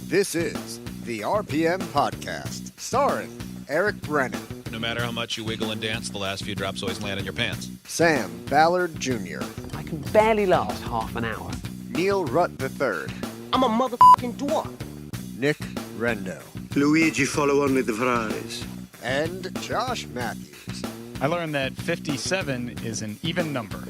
This is the RPM Podcast, starring Eric Brennan, No matter how much you wiggle and dance, the last few drops always land in your pants. Sam Ballard Jr., I can barely last half an hour. Neil Rutt III, I'm a motherfucking dwarf. Nick Rendo, Luigi follow on with the Ferraris. and Josh Matthews. I learned that 57 is an even number.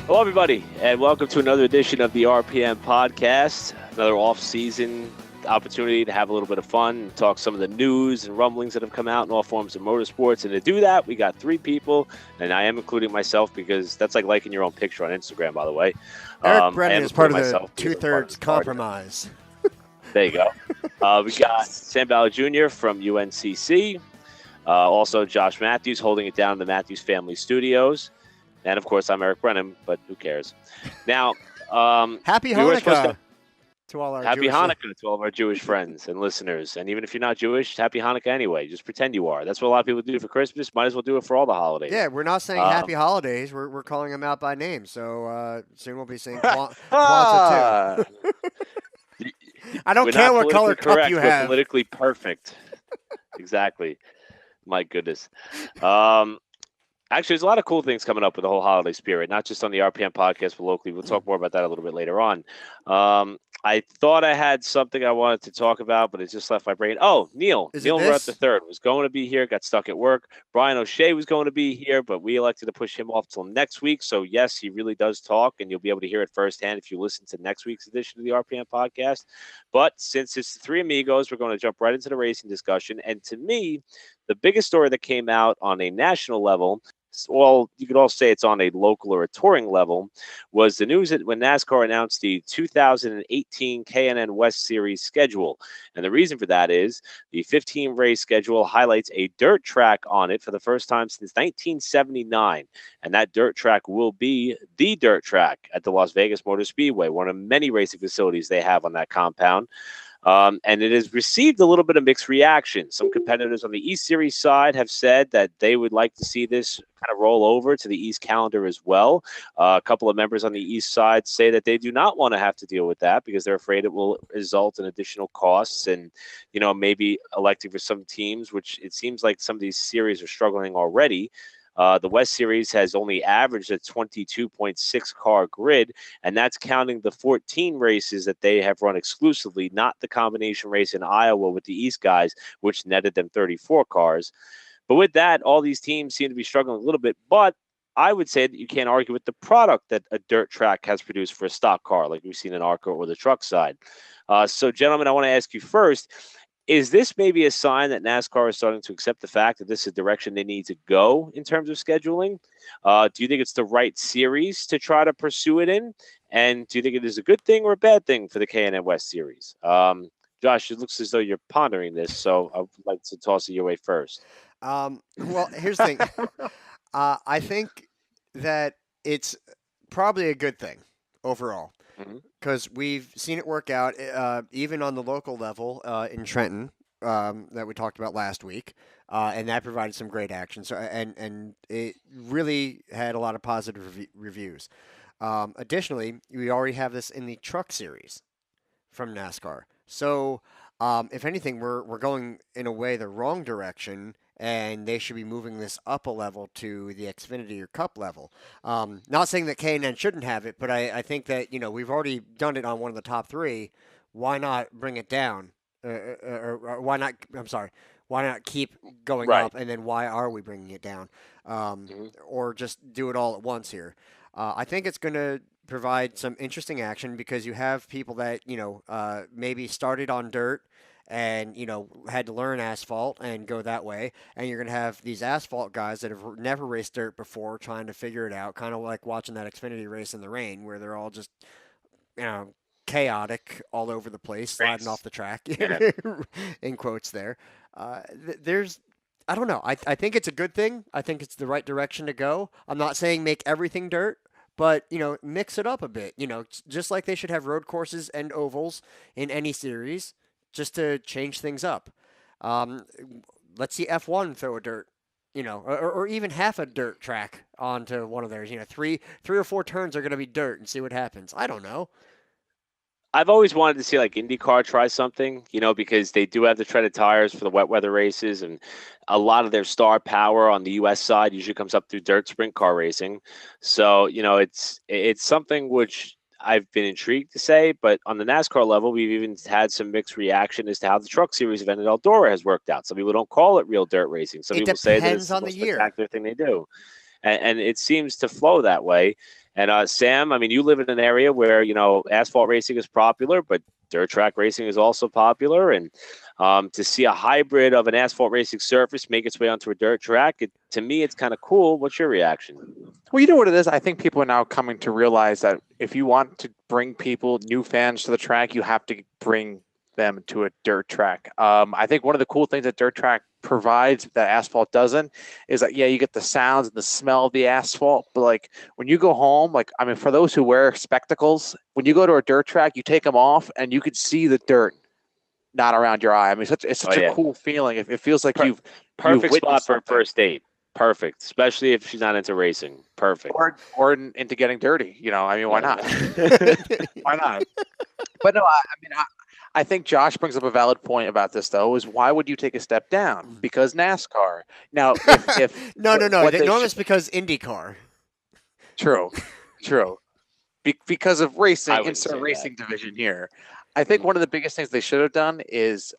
Hello, everybody, and welcome to another edition of the RPM Podcast, another off-season opportunity to have a little bit of fun and talk some of the news and rumblings that have come out in all forms of motorsports. And to do that, we got three people, and I am including myself because that's like liking your own picture on Instagram, by the way. Eric Brennan is part of the myself because I'm part of two-thirds the party. compromise. There you go. We got Sam Ballard Jr. from UNCC. Also, Josh Matthews holding it down in the Matthews Family Studios. And, of course, I'm Eric Brennan, but who cares? Now, Happy we were supposed Hanukkah to all our Happy Jewish Hanukkah to all of our Jewish friends and listeners. And even if you're not Jewish, happy Hanukkah anyway. Just pretend you are. That's what a lot of people do for Christmas. Might as well do it for all the holidays. Yeah, we're not saying happy holidays. We're calling them out by name. So soon we'll be saying Kwanzaa too. I don't We're care not what color politically cup correct, you we're have. politically perfect. Exactly. My goodness. Actually, there's a lot of cool things coming up with the whole holiday spirit, not just on the RPM podcast, but locally. We'll talk more about that a little bit later on. I thought I had something I wanted to talk about, but it just left my brain. Oh, Neil Rutt III was going to be here, got stuck at work. Brian O'Shea was going to be here, but we elected to push him off till next week. So, yes, he really does talk, and you'll be able to hear it firsthand if you listen to next week's edition of the RPM podcast. But since it's the three amigos, we're going to jump right into the racing discussion. And to me, the biggest story that came out on a national level, well, you could all say it's on a local or a touring level, was the news that when NASCAR announced the 2018 K&N West Series schedule. And the reason for that is the 15-race schedule highlights a dirt track on it for the first time since 1979. And that dirt track will be the dirt track at the Las Vegas Motor Speedway, one of many racing facilities they have on that compound. And it has received a little bit of mixed reaction. Some competitors on the East Series side have said that they would like to see this kind of roll over to the East calendar as well. A couple of members on the East side say that they do not want to have to deal with that because they're afraid it will result in additional costs and, maybe electing for some teams, which it seems like some of these series are struggling already. The West Series has only averaged a 22.6 car grid, and that's counting the 14 races that they have run exclusively, not the combination race in Iowa with the East guys, which netted them 34 cars. But with that, all these teams seem to be struggling a little bit. But I would say that you can't argue with the product that a dirt track has produced for a stock car, like we've seen in ARCA or the truck side. So, gentlemen, I want to ask you first, is this maybe a sign that NASCAR is starting to accept the fact that this is the direction they need to go in terms of scheduling? Do you think it's the right series to try to pursue it in? And do you think it is a good thing or a bad thing for the K&N West Series? Josh, it looks as though you're pondering this, so I would like to toss it your way first. Well, here's the thing. I think that it's probably a good thing overall. Because we've seen it work out even on the local level in Trenton that we talked about last week, and that provided some great action. So and it really had a lot of positive reviews. Additionally, we already have this in the truck series from NASCAR. So if anything, we're going in a way the wrong direction. And they should be moving this up a level to the Xfinity or Cup level. Not saying that K&N shouldn't have it, but I think that, we've already done it on one of the top three. Why not bring it down? Or why not, why not keep going up, and then why are we bringing it down? Or just do it all at once here. I think it's going to provide some interesting action because you have people that, maybe started on dirt, and, had to learn asphalt and go that way. And you're going to have these asphalt guys that have never raced dirt before trying to figure it out, kind of like watching that Xfinity race in the rain where they're all just, chaotic all over the place, sliding off the track, in quotes there. I don't know. I think it's a good thing. I think it's the right direction to go. I'm not saying make everything dirt, but, mix it up a bit. Just like they should have road courses and ovals in any series, just to change things up. Let's see F1 throw a dirt or even half a dirt track onto one of theirs. Three or four turns are going to be dirt and see what happens. I don't know. I've always wanted to see like IndyCar try something, because they do have the treaded tires for the wet weather races, and a lot of their star power on the U.S. side usually comes up through dirt sprint car racing. So, it's something which I've been intrigued to say, but on the NASCAR level, we've even had some mixed reaction as to how the Truck Series event at Eldora has worked out. Some people don't call it real dirt racing. Some people say that it's the most spectacular thing they do. And it seems to flow that way. And Sam, I mean, you live in an area where, asphalt racing is popular, but dirt track racing is also popular. And to see a hybrid of an asphalt racing surface make its way onto a dirt track, to me, it's kind of cool. What's your reaction? Well, you know what it is? I think people are now coming to realize that if you want to bring new fans to the track, you have to bring them to a dirt track. I think one of the cool things that dirt track provides that asphalt doesn't is that, you get the sounds and the smell of the asphalt, but like when you go home, for those who wear spectacles, when you go to a dirt track, you take them off and you can see the dirt not around your eye. I mean, it's such a cool feeling. It feels like perfect spot for a first date. Perfect, especially if she's not into racing. Perfect. Or into getting dirty. Why not? Why not? But no, I think Josh brings up a valid point about this, though, is why would you take a step down? Because NASCAR. Now, if no, it's because IndyCar. True. Because of racing, insert racing division here. I think one of the biggest things they should have done is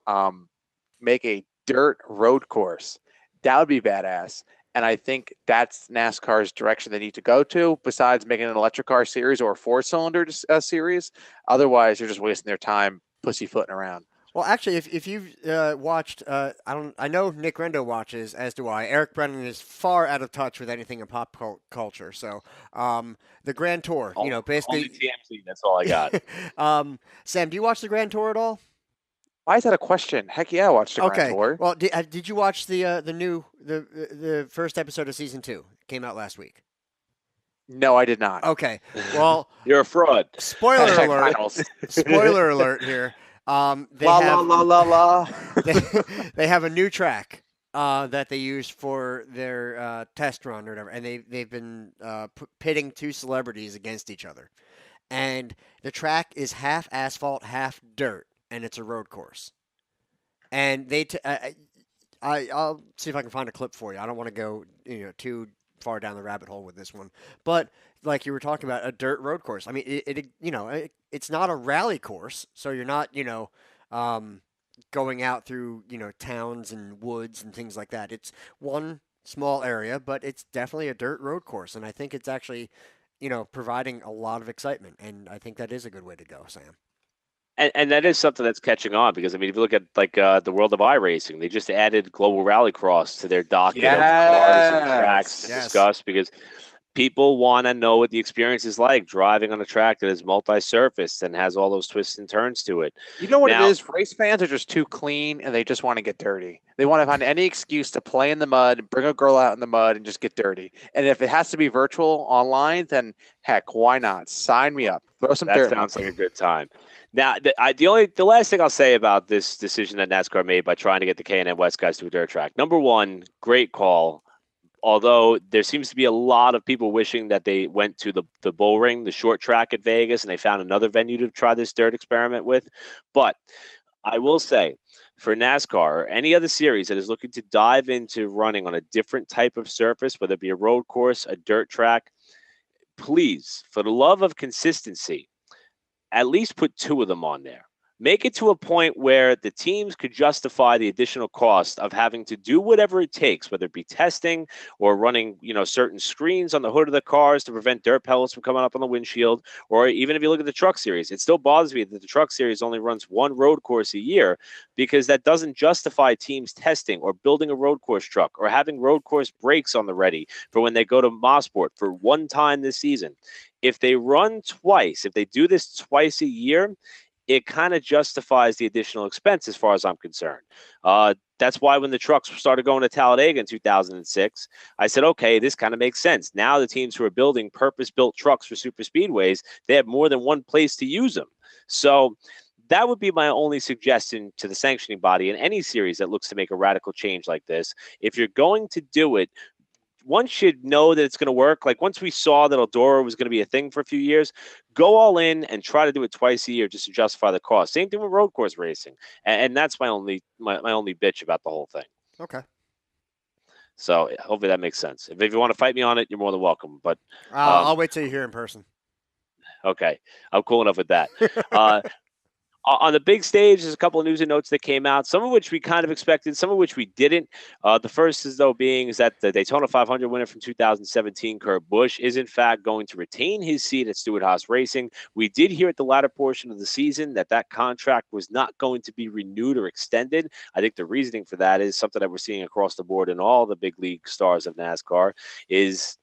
make a dirt road course. That would be badass. And I think that's NASCAR's direction they need to go to, besides making an electric car series or a four-cylinder series. Otherwise, you're just wasting their time pussyfooting around. Well, actually, if you've watched, I know Nick Rendo watches, as do I. Eric Brennan is far out of touch with anything in pop culture. So, the Grand Tour, basically. Only TMZ, that's all I got. Sam, do you watch the Grand Tour at all? Why is that a question? Heck yeah, I watched the Grand Tour. Well, did you watch the first episode of season 2? It came out last week. No, I did not. Okay. Well, you're a fraud. Spoiler alert. Spoiler alert here. They have a new track that they use for their test run or whatever, and they've been pitting two celebrities against each other, and the track is half asphalt, half dirt, and it's a road course. And I'll see if I can find a clip for you. I don't want to go too far down the rabbit hole with this one, but like you were talking about, a dirt road course. I mean, it's not a rally course, so you're not going out through towns and woods and things like that. It's one small area, but it's definitely a dirt road course, and I think it's actually providing a lot of excitement, and I think that is a good way to go, Sam. And that is something that's catching on, because, I mean, if you look at the world of iRacing, they just added Global Rallycross to their docket of cars and tracks to discuss, because people want to know what the experience is like driving on a track that is multi-surfaced and has all those twists and turns to it. You know what it is? Race fans are just too clean, and they just want to get dirty. They want to find any excuse to play in the mud, bring a girl out in the mud, and just get dirty. And if it has to be virtual online, then heck, why not? Sign me up. Throw some dirt. That sounds like a good time. Now, the last thing I'll say about this decision that NASCAR made by trying to get the K&N West guys to a dirt track. Number one, great call. Although there seems to be a lot of people wishing that they went to the bull ring, the short track at Vegas, and they found another venue to try this dirt experiment with. But I will say, for NASCAR or any other series that is looking to dive into running on a different type of surface, whether it be a road course, a dirt track, please, for the love of consistency, at least put two of them on there. Make it to a point where the teams could justify the additional cost of having to do whatever it takes, whether it be testing or running, certain screens on the hood of the cars to prevent dirt pellets from coming up on the windshield. Or even if you look at the Truck Series, it still bothers me that the Truck Series only runs one road course a year, because that doesn't justify teams testing or building a road course truck or having road course brakes on the ready for when they go to Mosport for one time this season. If they run twice, if they do this twice a year, it kind of justifies the additional expense as far as I'm concerned. That's why when the trucks started going to Talladega in 2006, I said, okay, this kind of makes sense. Now the teams who are building purpose-built trucks for super speedways, they have more than one place to use them. So that would be my only suggestion to the sanctioning body in any series that looks to make a radical change like this. If you're going to do it, one should know that it's going to work. Like once we saw that Eldora was going to be a thing for a few years, go all in and try to do it twice a year just to justify the cost. Same thing with road course racing, and that's my only bitch about the whole thing. Okay. So hopefully that makes sense. If you want to fight me on it, you're more than welcome. But I'll wait till you're here in person. Okay, I'm cool enough with that. On the big stage, there's a couple of news and notes that came out, some of which we kind of expected, some of which we didn't. The first is that the Daytona 500 winner from 2017, Kurt Busch, is in fact going to retain his seat at Stewart-Haas Racing. We did hear at the latter portion of the season that contract was not going to be renewed or extended. I think the reasoning for that is something that we're seeing across the board in all the big league stars of NASCAR is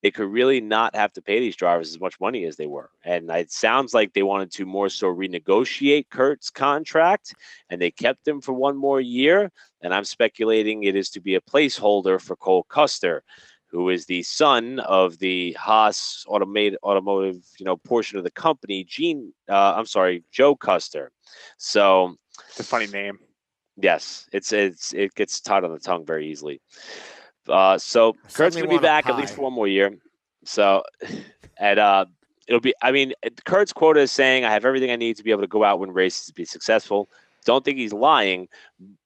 they could really not have to pay these drivers as much money as they were. And it sounds like they wanted to more so renegotiate Kurt's contract, and they kept him for one more year. And I'm speculating it is to be a placeholder for Cole Custer, who is the son of the Haas automotive, portion of the company, Joe Custer. So it's a funny name. Yes, it gets tied on the tongue very easily. So Kurt's going to be back at least for one more year. So, and it'll be, Kurt's quota is saying, I have everything I need to be able to go out, win races, to be successful. Don't think he's lying,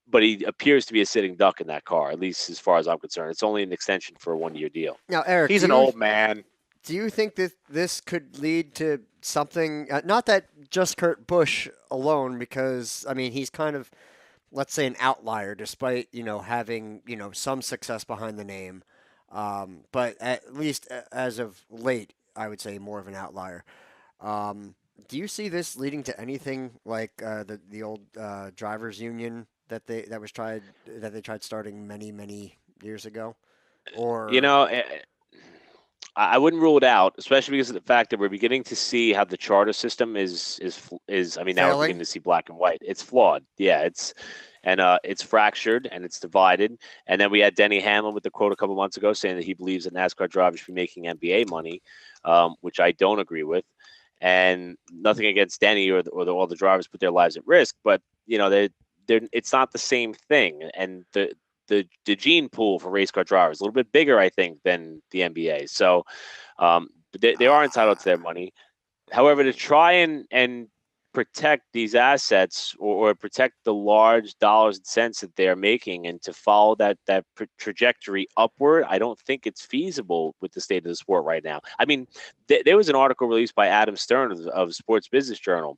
but he appears to be a sitting duck in that car, at least as far as I'm concerned. It's only an extension for a 1-year deal. Now, Eric, he's an old man. Do you think that this could lead to something, not that just Kurt Busch alone, because, he's kind of, let's say, an outlier, despite having some success behind the name, but at least as of late, I would say more of an outlier. Do you see this leading to anything like the old drivers' union that they tried starting many years ago? Or I wouldn't rule it out, especially because of the fact that we're beginning to see how the charter system is. Now we're beginning to see black and white. It's flawed. Yeah, it's fractured and it's divided. And then we had Denny Hamlin with the quote a couple months ago saying that he believes that NASCAR drivers should be making NBA money, which I don't agree with. And nothing against Denny or all the drivers put their lives at risk, but it's not the same thing. And the gene pool for race car drivers is a little bit bigger, I think, than the NBA. So they are entitled to their money. However, to try and protect these assets or protect the large dollars and cents that they're making and to follow that trajectory upward, I don't think it's feasible with the state of the sport right now. There was an article released by Adam Stern of Sports Business Journal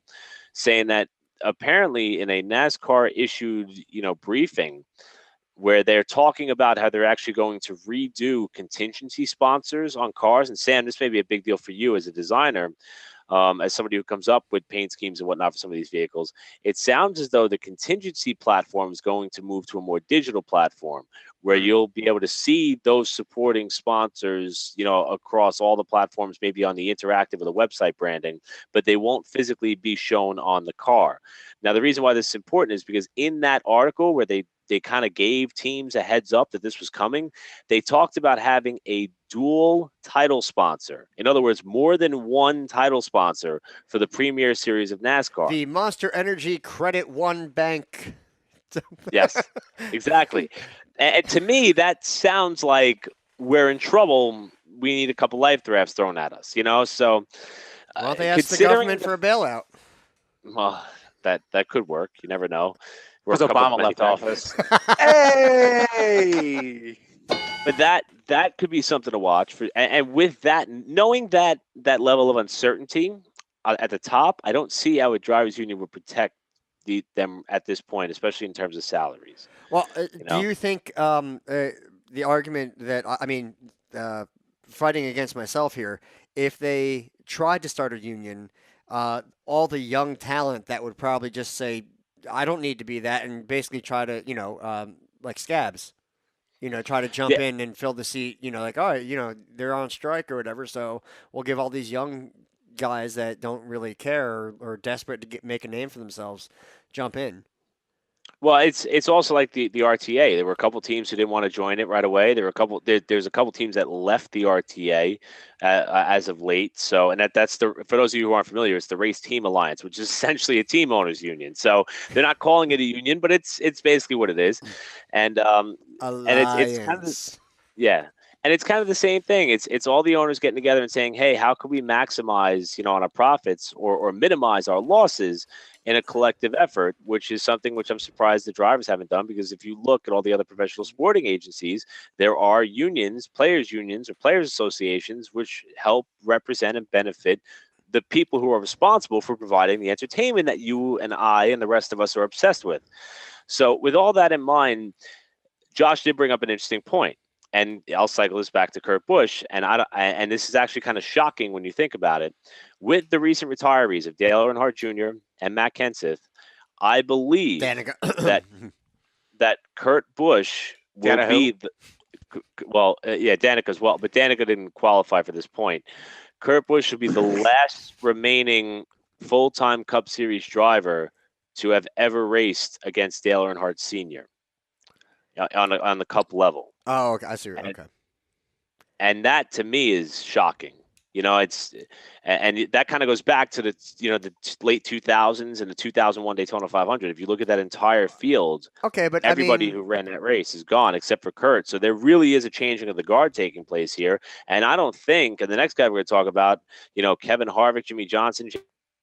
saying that apparently in a NASCAR issued, briefing, where they're talking about how they're actually going to redo contingency sponsors on cars. And Sam, this may be a big deal for you as a designer, as somebody who comes up with paint schemes and whatnot for some of these vehicles. It sounds as though the contingency platform is going to move to a more digital platform where you'll be able to see those supporting sponsors, across all the platforms, maybe on the interactive or the website branding, but they won't physically be shown on the car. Now, the reason why this is important is because in that article where they kind of gave teams a heads up that this was coming, they talked about having a dual title sponsor. In other words, more than one title sponsor for the Premier Series of NASCAR. The Monster Energy Credit One Bank. Yes, exactly. And to me, that sounds like we're in trouble. We need a couple life drafts thrown at us, So, well, they asked the government for a bailout. Well, that could work. You never know. Because Obama left office. Hey! But that could be something to watch for. And with that, knowing that level of uncertainty at the top, I don't see how a drivers' union would protect them at this point, especially in terms of salaries. Well, do you think the argument that fighting against myself here, if they tried to start a union, all the young talent that would probably just say, I don't need to be that, and basically try to, like scabs, try to jump in and fill the seat, like, all right, they're on strike or whatever, so we'll give all these young guys that don't really care or desperate to make a name for themselves jump in. Well, it's also like the RTA. There were a couple teams who didn't want to join it right away. There's a couple teams that left the RTA as of late. So, and that's for those of you who aren't familiar, it's the Race Team Alliance, which is essentially a team owners union. So they're not calling it a union, but it's basically what it is. And it's kind of yeah. And it's kind of the same thing. It's all the owners getting together and saying, hey, how can we maximize, on our profits or minimize our losses in a collective effort, which is something which I'm surprised the drivers haven't done, because if you look at all the other professional sporting agencies, there are unions, or players associations, which help represent and benefit the people who are responsible for providing the entertainment that you and I and the rest of us are obsessed with. So with all that in mind, Josh did bring up an interesting point. And I'll cycle this back to Kurt Busch, and this is actually kind of shocking when you think about it. With the recent retirees of Dale Earnhardt Jr. and Matt Kenseth, I believe that Kurt Busch will be Danica as well, but Danica didn't qualify for this point. Kurt Busch will be the last remaining full-time Cup Series driver to have ever raced against Dale Earnhardt Sr. on the Cup level. Oh, okay. I see. Okay. And that to me is shocking. It's and that kind of goes back to the late 2000s and the 2001 Daytona 500. If you look at that entire field, okay, but everybody who ran that race is gone except for Kurt. So there really is a changing of the guard taking place here. And I don't think, and the next guy we're going to talk about, Kevin Harvick, Jimmy Johnson,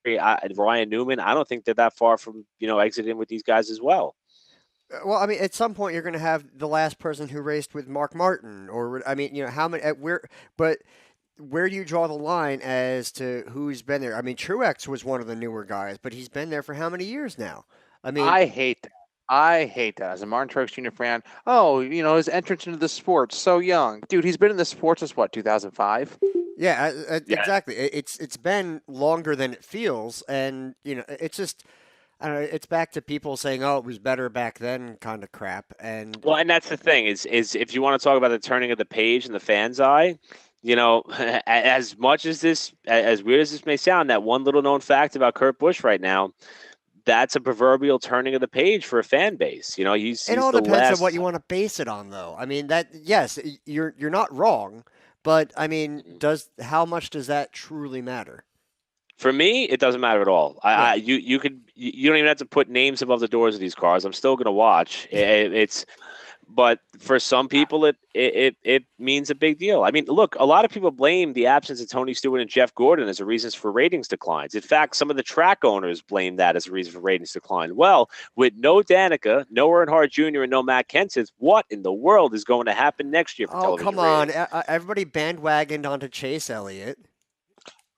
Ryan Newman, I don't think they're that far from exiting with these guys as well. Well, I mean, at some point you're going to have the last person who raced with Mark Martin, or how many? But where do you draw the line as to who's been there? I mean, Truex was one of the newer guys, but he's been there for how many years now? I mean, I hate that as a Martin Truex Jr. fan. Oh, his entrance into the sport so young, dude. He's been in the sport since what, 2005? Yeah, exactly. It's been longer than it feels, and it's just. I don't know, it's back to people saying, "Oh, it was better back then," kind of crap. And that's the thing is if you want to talk about the turning of the page in the fan's eye, as much as as weird as this may sound, that one little known fact about Kurt Busch right now, that's a proverbial turning of the page for a fan base. He's it all depends on what you want to base it on, though. I mean, yes, you're not wrong, but I mean, how much does that truly matter? For me, it doesn't matter at all. You don't even have to put names above the doors of these cars. I'm still going to watch. But for some people, it means a big deal. I mean, look, a lot of people blame the absence of Tony Stewart and Jeff Gordon as a reason for ratings declines. In fact, some of the track owners blame that as a reason for ratings decline. Well, with no Danica, no Earnhardt Jr., and no Matt Kenseth, what in the world is going to happen next year for television come on. ratings? Everybody bandwagoned onto Chase Elliott.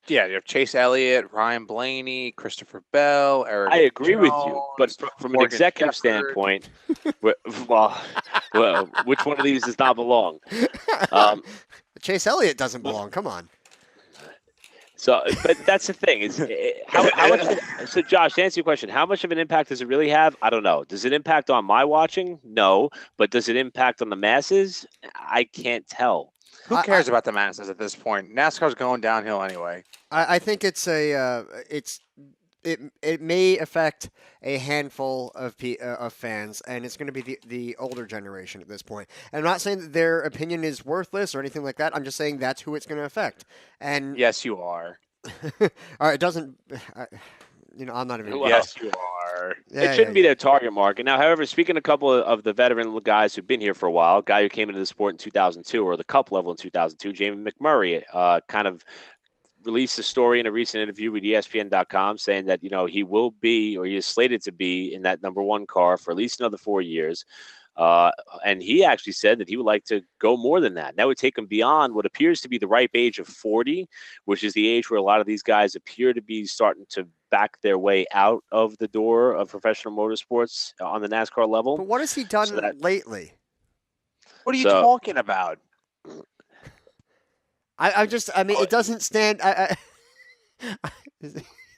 Yeah, you have Chase Elliott, Ryan Blaney, Christopher Bell, Eric. I agree Jones, with you, but from an executive standpoint, well, which one of these does not belong? Chase Elliott doesn't belong. Come on. So, but that's the thing is how much. So, Josh, to answer your question, how much of an impact does it really have? I don't know. Does it impact on my watching? No, but does it impact on the masses? I can't tell. Who cares about the masses at this point? NASCAR's going downhill anyway. I think it may affect a handful of fans, and it's going to be the older generation at this point. And I'm not saying that their opinion is worthless or anything like that. I'm just saying that's who it's going to affect. And yes, you are. All right, it doesn't. I'm not even. Yes, you are. It shouldn't be their target market. Now, however, speaking of a couple of the veteran guys who've been here for a while, a guy who came into the sport in 2002 or the Cup level in 2002, Jamie McMurray, kind of released a story in a recent interview with ESPN.com saying that, he will be, or he is slated to be in that number one car for at least another 4 years. And he actually said that he would like to go more than that. That would take him beyond what appears to be the ripe age of 40, which is the age where a lot of these guys appear to be starting to back their way out of the door of professional motorsports on the NASCAR level. But what has he done lately? What are you talking about? It doesn't stand.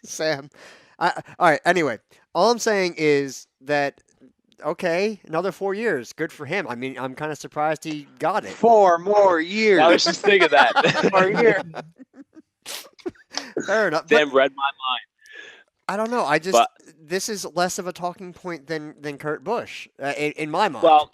Sam. All right. Anyway, all I'm saying is that, okay, another 4 years. Good for him. I mean, I'm kind of surprised he got it. 4 more years. I was just thinking that. 4 years. Fair enough. Sam read my mind. I don't know. But This is less of a talking point than Kurt Busch in my mind. well,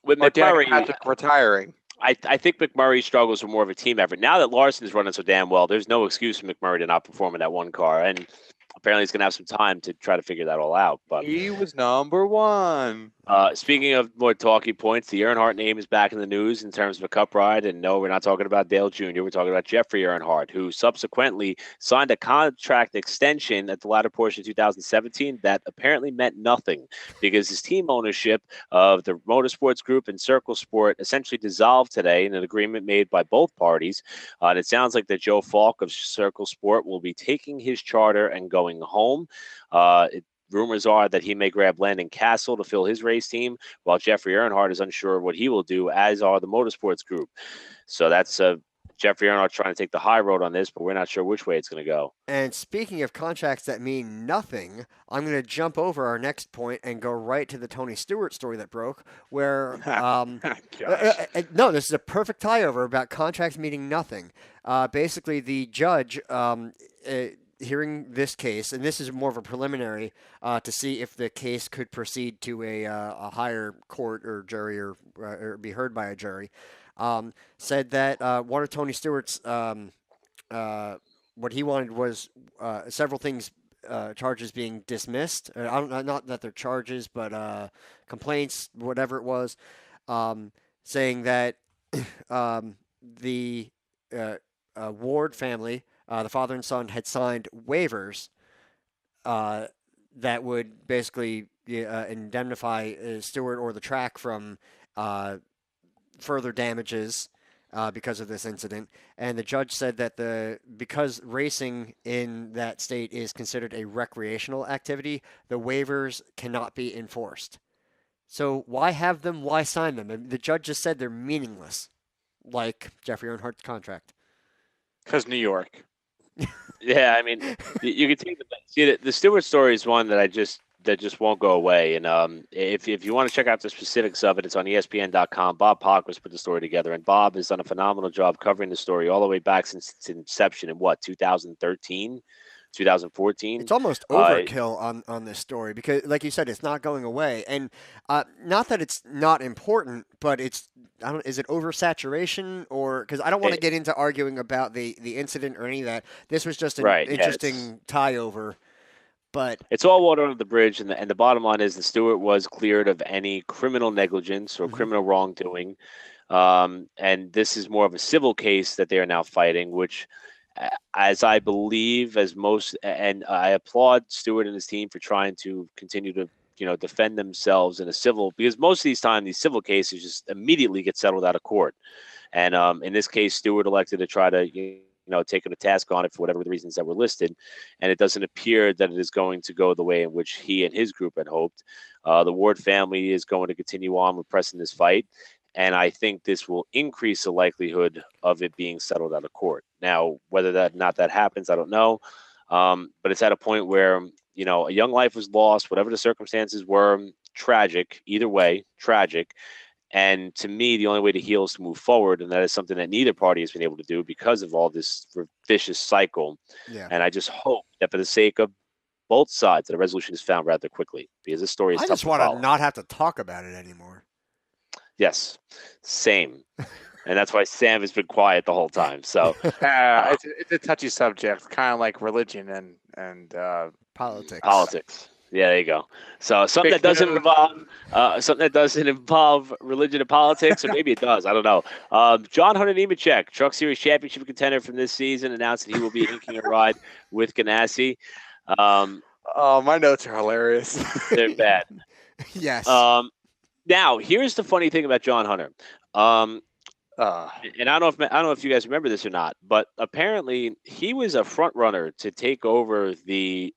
with Or Danny McMurray, Patrick retiring. I think McMurray struggles with more of a team effort. Now that Larson's running so damn well, there's no excuse for McMurray to not perform in that one car. And apparently he's going to have some time to try to figure that all out. But He was number one. speaking of more talking points, the Earnhardt name is back in the news in terms of a cup ride. And no, we're not talking about Dale Jr. We're talking about Jeffrey Earnhardt, who subsequently signed a contract extension at the latter portion of 2017 that apparently meant nothing because his team ownership of the Motorsports Group and Circle Sport essentially dissolved today in an agreement made by both parties. And it sounds like that Joe Falk of Circle Sport will be taking his charter and going home. Rumors are that he may grab Landon Castle to fill his race team, while Jeffrey Earnhardt is unsure of what he will do, as are the Motorsports Group. So that's Jeffrey Earnhardt trying to take the high road on this, but we're not sure which way it's going to go. And speaking of contracts that mean nothing, I'm going to jump over our next point and go right to the Tony Stewart story that broke, where no, this is a perfect tie over about contracts meaning nothing. Basically, the judge hearing this case, and this is more of a preliminary to see if the case could proceed to a higher court or jury or be heard by a jury, said that one of Tony Stewart's what he wanted was several things, charges being dismissed. Not that they're charges, but complaints, whatever it was, saying that the Ward family, the father and son, had signed waivers that would basically indemnify Stewart or the track from further damages because of this incident. And the judge said that because racing in that state is considered a recreational activity, the waivers cannot be enforced. So why have them? Why sign them? And the judge just said they're meaningless, like Jeffrey Earnhardt's contract. Because New York. Yeah, I mean, you can take the Stewart story is one that just won't go away. And if you want to check out the specifics of it, it's on ESPN.com. Bob Pockris put the story together, and Bob has done a phenomenal job covering the story all the way back since its inception in 2013, 2014. It's almost overkill on this story because, like you said, it's not going away. And not that it's not important, but is it oversaturation or because I don't want to get into arguing about the incident or any of that. This was just an interesting tie over. But it's all water under the bridge, and the bottom line is the Stewart was cleared of any criminal negligence or criminal wrongdoing, and this is more of a civil case that they are now fighting, which, as I believe, and I applaud Stewart and his team for trying to continue to defend themselves in a civil, because most of these civil cases just immediately get settled out of court, and in this case, Stewart elected to try to take him to task on it for whatever the reasons that were listed. And it doesn't appear that it is going to go the way in which he and his group had hoped. The Ward family is going to continue on with pressing this fight. And I think this will increase the likelihood of it being settled out of court. Now, whether that happens, I don't know. But it's at a point where, a young life was lost, whatever the circumstances were, tragic, either way, tragic. And to me, the only way to heal is to move forward. And that is something that neither party has been able to do because of all this vicious cycle. Yeah. And I just hope that for the sake of both sides, that a resolution is found rather quickly because this story is tough to follow. I just want to not have to talk about it anymore. Yes, same. And that's why Sam has been quiet the whole time. So it's a touchy subject, kind of like religion and politics. Yeah, there you go. So something that doesn't involve religion and politics, or maybe it does. I don't know. John Hunter Nemechek, Truck Series Championship contender from this season, announced that he will be inking a ride with Ganassi. My notes are hilarious. They're bad. Yes. Now, here's the funny thing about John Hunter. And I don't know if you guys remember this or not, but apparently he was a front runner to take over the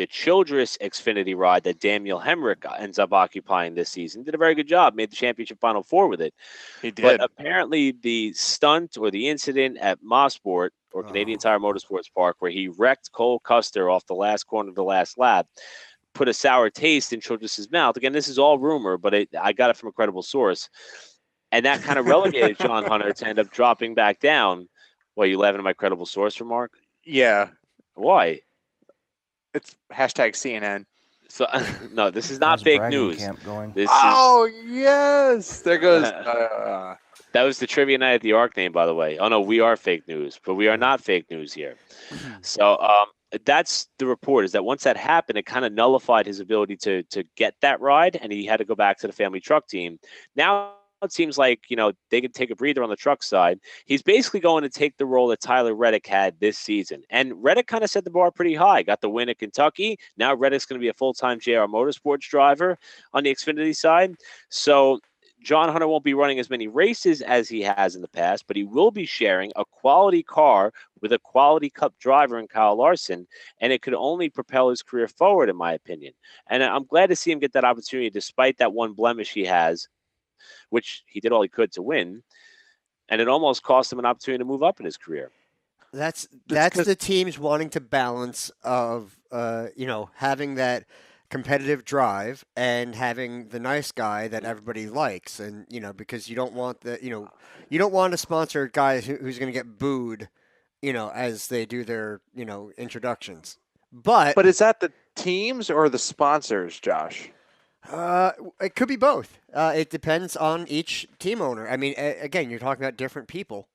Childress Xfinity ride that Daniel Hemrick ends up occupying this season. Did a very good job, made the championship Final Four with it. He did. But apparently the stunt or the incident at Mosport or Canadian Tire Motorsports Park where he wrecked Cole Custer off the last corner of the last lap put a sour taste in Childress's mouth. Again, this is all rumor, but I got it from a credible source. And that kind of relegated John Hunter to end up dropping back down. Well, you laughing at my credible source remark? Yeah. Why? It's hashtag CNN. So no, this is not fake news. Camp going? Yes, there goes. That was the trivia night at the Arc name, by the way. Oh no, we are fake news, but we are not fake news here. So that's the report. Is that once that happened, it kind of nullified his ability to get that ride, and he had to go back to the family truck team. Now it seems like they could take a breather on the truck side. He's basically going to take the role that Tyler Reddick had this season, and Reddick kind of set the bar pretty high. Got the win at Kentucky. Now Reddick's going to be a full-time JR Motorsports driver on the Xfinity side. So John Hunter won't be running as many races as he has in the past, but he will be sharing a quality car with a quality Cup driver in Kyle Larson, and it could only propel his career forward, in my opinion. And I'm glad to see him get that opportunity despite that one blemish he has, which he did all he could to win, and it almost cost him an opportunity to move up in his career. That's the teams wanting to balance of having that competitive drive and having the nice guy that everybody likes, and because you don't want you don't want to sponsor guys who's going to get booed as they do their introductions. But is that the teams or the sponsors, Josh? It could be both. It depends on each team owner. I mean, again, you're talking about different people.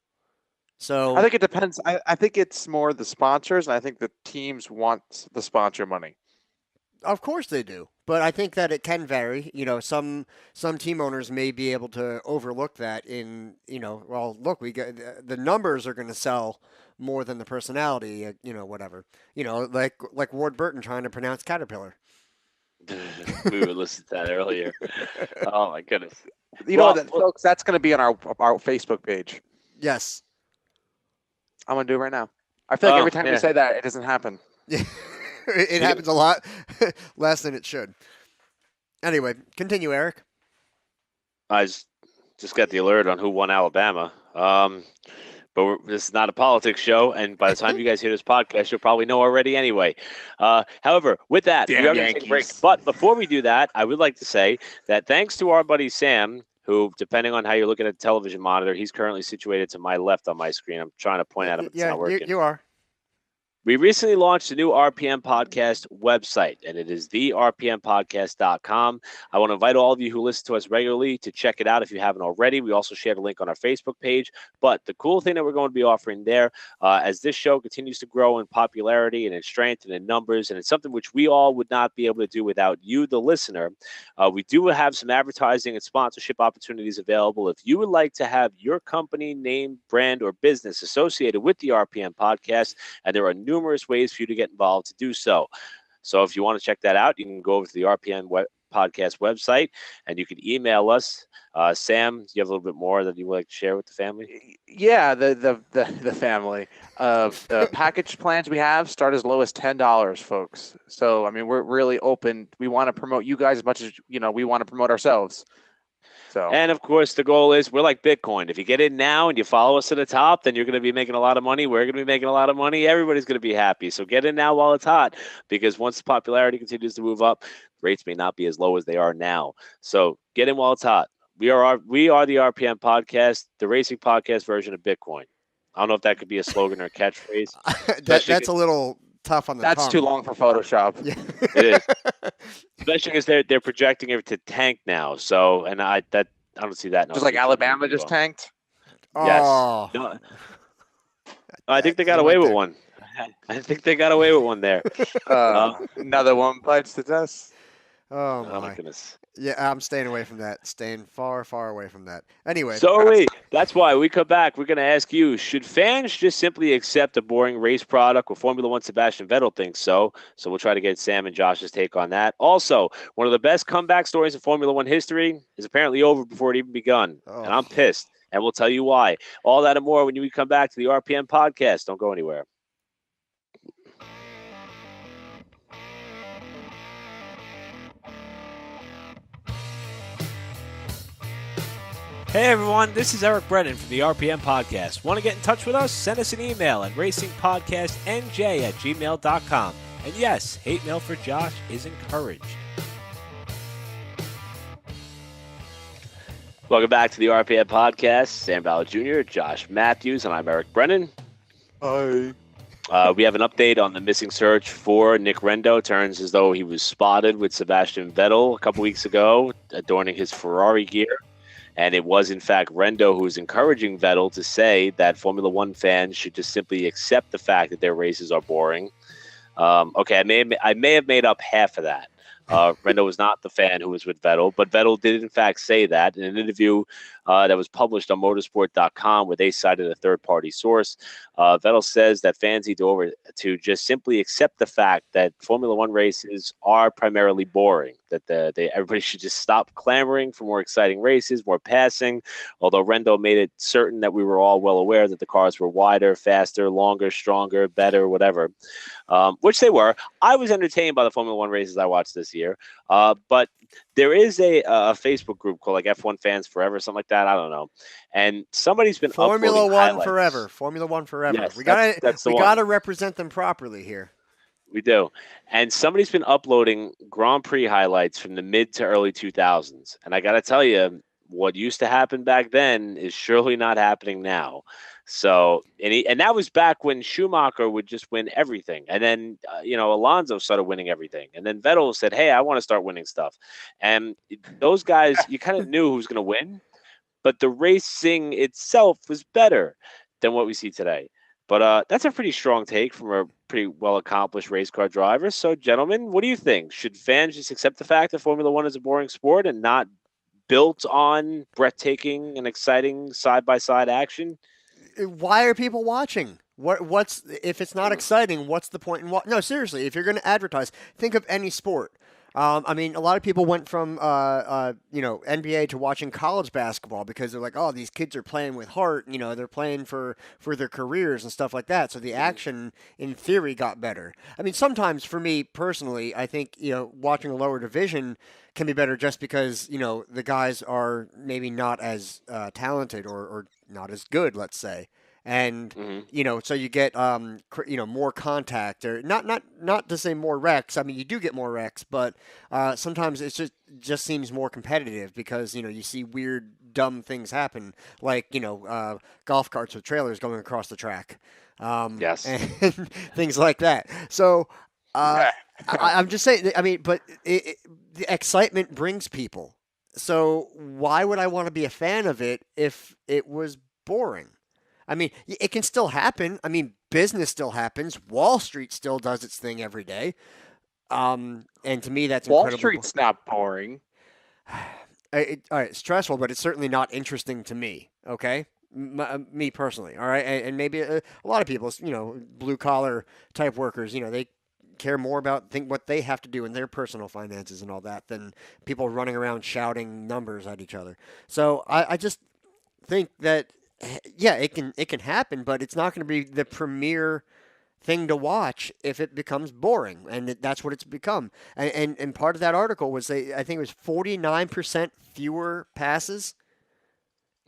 So I think it depends. I think it's more the sponsors, and I think the teams want the sponsor money. Of course they do, but I think that it can vary. Some team owners may be able to overlook that in well, look, we got the numbers are going to sell more than the personality. Whatever. Like Ward Burton trying to pronounce Caterpillar. We were listening to that earlier. Oh my goodness! Folks, that's going to be on our Facebook page. Yes, I'm going to do it right now. I feel like every time you say that, it doesn't happen. Yeah. It happens a lot less than it should. Anyway, continue, Eric. I just got the alert on who won Alabama. But this is not a politics show, and by the time you guys hear this podcast, you'll probably know already anyway. However, with that, we are going to take a break. But before we do that, I would like to say that thanks to our buddy Sam, who, depending on how you're looking at the television monitor, he's currently situated to my left on my screen. I'm trying to point at him. It's not working. You are. We recently launched a new RPM Podcast website, and it is therpmpodcast.com. I want to invite all of you who listen to us regularly to check it out if you haven't already. We also shared a link on our Facebook page. But the cool thing that we're going to be offering there, as this show continues to grow in popularity and in strength and in numbers, and it's something which we all would not be able to do without you, the listener, we do have some advertising and sponsorship opportunities available. If you would like to have your company, name, brand, or business associated with the RPM Podcast, and there are numerous ways for you to get involved to do so. So if you want to check that out, you can go over to the RPM Podcast website, and you can email us. Sam, do you have a little bit more that you would like to share with the family? Yeah, the family. The package plans we have start as low as $10, folks. So, I mean, we're really open. We want to promote you guys as much as, we want to promote ourselves. So. And of course, the goal is we're like Bitcoin. If you get in now and you follow us to the top, then you're going to be making a lot of money. We're going to be making a lot of money. Everybody's going to be happy. So get in now while it's hot, because once the popularity continues to move up, rates may not be as low as they are now. So get in while it's hot. We are the RPM Podcast, the racing podcast version of Bitcoin. I don't know if that could be a slogan or a catchphrase. That's a little tough on the tongue. That's too long for Photoshop. Yeah. It is. Especially because they're projecting it to tank now. So, and I don't see that. Just like Alabama just tanked? Yes. Oh. No, I think they got away with one. I think they got away with one there. Another one bites the dust. Oh my my goodness. Yeah, I'm staying away from that. Staying far, far away from that. Anyway. So are we. That's why we come back. We're going to ask you, should fans just simply accept a boring race product? Well, Formula One Sebastian Vettel thinks so. So we'll try to get Sam and Josh's take on that. Also, one of the best comeback stories in Formula One history is apparently over before it even begun. Oh. And I'm pissed. And we'll tell you why. All that and more when we come back to the RPM Podcast. Don't go anywhere. Hey everyone, this is Eric Brennan from the RPM Podcast. Want to get in touch with us? Send us an email at racingpodcastnj@gmail.com. And yes, hate mail for Josh is encouraged. Welcome back to the RPM Podcast. Sam Ballard Jr., Josh Matthews, and I'm Eric Brennan. Hi. We have an update on the missing search for Nick Rendo. Turns as though he was spotted with Sebastian Vettel a couple weeks ago, adorning his Ferrari gear. And it was, in fact, Rendo who was encouraging Vettel to say that Formula One fans should just simply accept the fact that their races are boring. Okay, I may have made up half of that. Rendo was not the fan who was with Vettel, but Vettel did, in fact, say that in an interview that was published on motorsport.com where they cited a third-party source. Vettel says that fans need to just simply accept the fact that Formula One races are primarily boring, that everybody should just stop clamoring for more exciting races, more passing, although Rendo made it certain that we were all well aware that the cars were wider, faster, longer, stronger, better, whatever, which they were. I was entertained by the Formula One races I watched this year, but there is a Facebook group called like F1 Fans Forever, something like that. I don't know. And somebody's been Formula uploading One highlights. Forever. Formula One Forever. Yes, we that's the one. gotta represent them properly here. We do. And somebody's been uploading Grand Prix highlights from the mid to early 2000s. And I got to tell you, what used to happen back then is surely not happening now. So, and that was back when Schumacher would just win everything. And then, Alonso started winning everything. And then Vettel said, hey, I want to start winning stuff. And those guys, you kind of knew who was going to win, but the racing itself was better than what we see today. But that's a pretty strong take from a pretty well-accomplished race car driver. So, gentlemen, what do you think? Should fans just accept the fact that Formula One is a boring sport and not built on breathtaking and exciting side-by-side action? Why are people watching? What's if it's not exciting? What's the point in No, seriously. If you're going to advertise, think of any sport. I mean, a lot of people went from NBA to watching college basketball because they're like, oh, these kids are playing with heart. They're playing for their careers and stuff like that. So the action, in theory, got better. I mean, sometimes for me personally, I think watching a lower division can be better just because the guys are maybe not as talented or not as good, let's say. And so you get more contact, or not to say more wrecks. I mean, you do get more wrecks, but sometimes it just seems more competitive because you see weird, dumb things happen, like golf carts with trailers going across the track, Yes, and things like that. So I'm just saying. I mean, but the excitement brings people. So why would I want to be a fan of it if it was boring? I mean, it can still happen. I mean, business still happens. Wall Street still does its thing every day. And to me, that's Wall incredible. Street's not boring. All right, it's stressful, but it's certainly not interesting to me. Okay, me personally. All right, and maybe a lot of people, blue collar type workers, they care more about what they have to do in their personal finances and all that than people running around shouting numbers at each other. So I just think that. Yeah, it can happen, but it's not going to be the premier thing to watch if it becomes boring, and that's what it's become. And part of that article was I think it was 49% fewer passes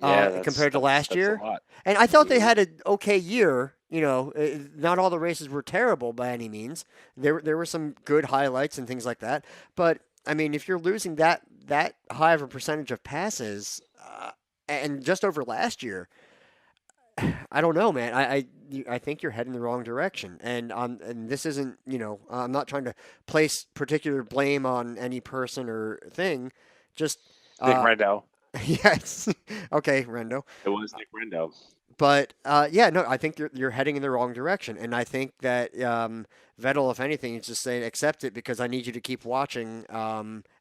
compared to last year. And I thought they had an okay year. Not all the races were terrible by any means. There were some good highlights and things like that. But I mean, if you're losing that high of a percentage of passes, and just over last year, I don't know, man. I think you're heading the wrong direction, and this isn't, I'm not trying to place particular blame on any person or thing. Just Nick Rendo. Yes, okay, Rendo. It was Nick Rendo. But I think you're heading in the wrong direction, and I think that Vettel, if anything, is just saying accept it because I need you to keep watching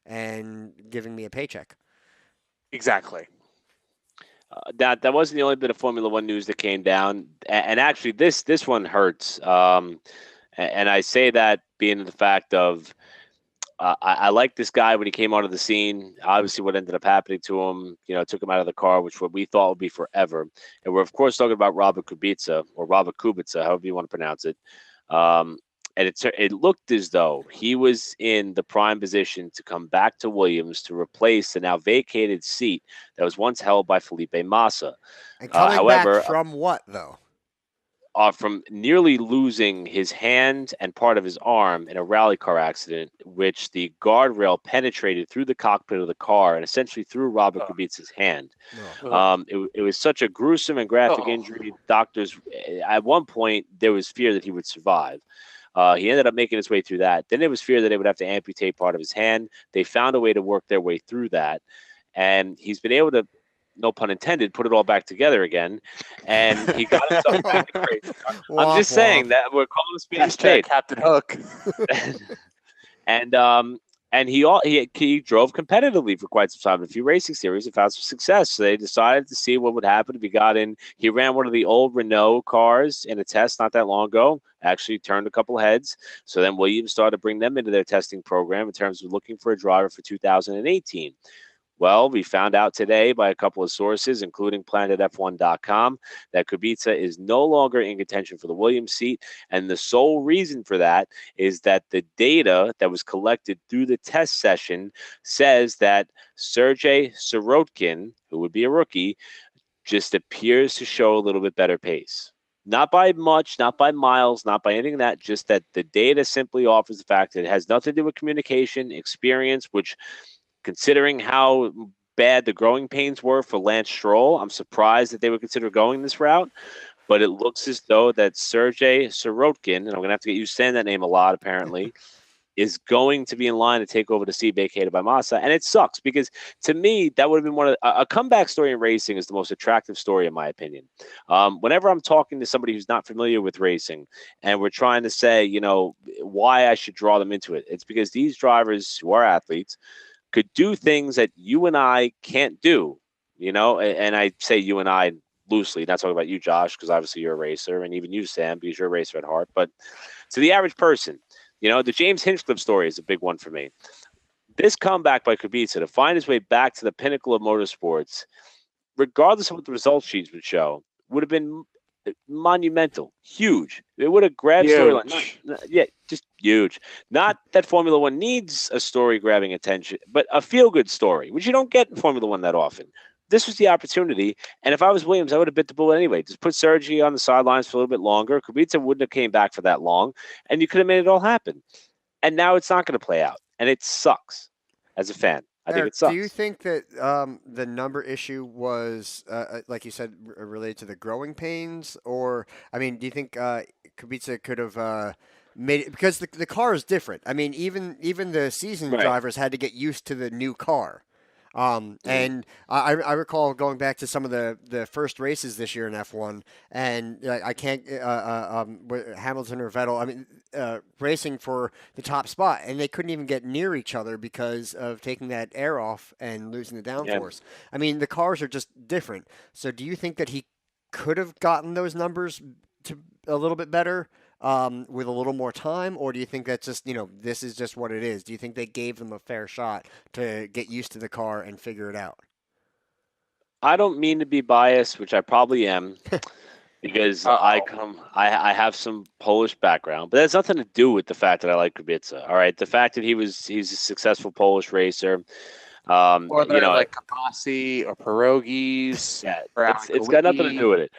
and giving me a paycheck. Exactly. That wasn't the only bit of Formula One news that came down, and actually this one hurts. And I say that being the fact of I like this guy when he came onto the scene. Obviously, what ended up happening to him, took him out of the car, which what we thought would be forever. And we're of course talking about Robert Kubica, however you want to pronounce it. And it looked as though he was in the prime position to come back to Williams to replace the now vacated seat that was once held by Felipe Massa. And coming back from what, though? from nearly losing his hand and part of his arm in a rally car accident, which the guardrail penetrated through the cockpit of the car and essentially through Robert Kubica's hand. It was such a gruesome and graphic injury. Doctors, at one point, there was fear that he would survive. He ended up making his way through that. Then there was fear that they would have to amputate part of his hand. They found a way to work their way through that. And he's been able to, no pun intended, put it all back together again, and he got himself back to crazy. I'm just saying that we're calling a spade a spade. Captain Hook. And he drove competitively for quite some time in a few racing series and found some success. So they decided to see what would happen if he got in. He ran one of the old Renault cars in a test not that long ago, actually turned a couple heads. So then Williams started to bring them into their testing program in terms of looking for a driver for 2018. Well, we found out today by a couple of sources, including planetf1.com, that Kubica is no longer in contention for the Williams seat. And the sole reason for that is that the data that was collected through the test session says that Sergei Sirotkin, who would be a rookie, just appears to show a little bit better pace. Not by much, not by miles, not by anything of that, just that the data simply offers the fact that it has nothing to do with communication, experience, which, considering how bad the growing pains were for Lance Stroll, I'm surprised that they would consider going this route. But it looks as though that Sergei Sirotkin, and I'm going to have to get used to saying that name a lot apparently, is going to be in line to take over the seat vacated by Massa. And it sucks because, to me, that would have been one of a comeback story in racing is the most attractive story, in my opinion. Whenever I'm talking to somebody who's not familiar with racing and we're trying to say, why I should draw them into it, it's because these drivers who are athletes could do things that you and I can't do, and I say you and I loosely, not talking about you, Josh, because obviously you're a racer, and even you, Sam, because you're a racer at heart. But to the average person, the James Hinchcliffe story is a big one for me. This comeback by Kubica to find his way back to the pinnacle of motorsports, regardless of what the results sheets would show, would have been monumental, huge. It would have grabbed storyline. Yeah, just huge. Not that Formula One needs a story grabbing attention, but a feel good story, which you don't get in Formula One that often. This was the opportunity, and if I was Williams, I would have bit the bullet anyway. Just put Sergi on the sidelines for a little bit longer. Kubica wouldn't have came back for that long, and you could have made it all happen. And now it's not going to play out, and it sucks as a fan. I think it sucks. Do you think that the number issue was, like you said, related to the growing pains? Or, do you think Kubica could have made it? Because the car is different. Even the seasoned drivers had to get used to the new car. And I recall going back to some of the first races this year in F1, and I can't Hamilton or Vettel. Racing for the top spot, and they couldn't even get near each other because of taking that air off and losing the downforce. Yeah. The cars are just different. So, do you think that he could have gotten those numbers to a little bit better with a little more time, or do you think that's just this is just what it is? Do you think they gave them a fair shot to get used to the car and figure it out? I don't mean to be biased, which I probably am, because I have some Polish background, but that's nothing to do with the fact that I like Kubica. All right, the fact that he's a successful Polish racer. Or they're like Kapasi or Pierogies. Yeah, it's got nothing to do with it.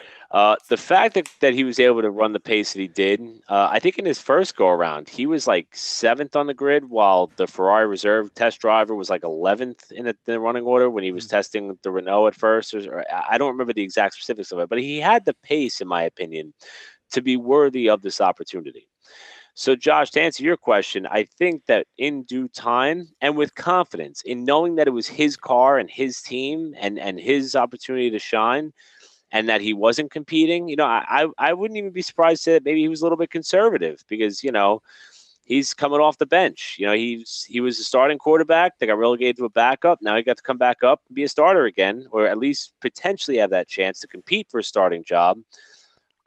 The fact that he was able to run the pace that he did, I think in his first go around, he was like 7th on the grid, while the Ferrari reserve test driver was like 11th in the running order when he was testing the Renault at first. Or I don't remember the exact specifics of it, but he had the pace, in my opinion, to be worthy of this opportunity. So, Josh, to answer your question, I think that in due time and with confidence in knowing that it was his car and his team and his opportunity to shine and that he wasn't competing, I wouldn't even be surprised that maybe he was a little bit conservative because, he's coming off the bench. He was a starting quarterback. They got relegated to a backup. Now he got to come back up and be a starter again, or at least potentially have that chance to compete for a starting job.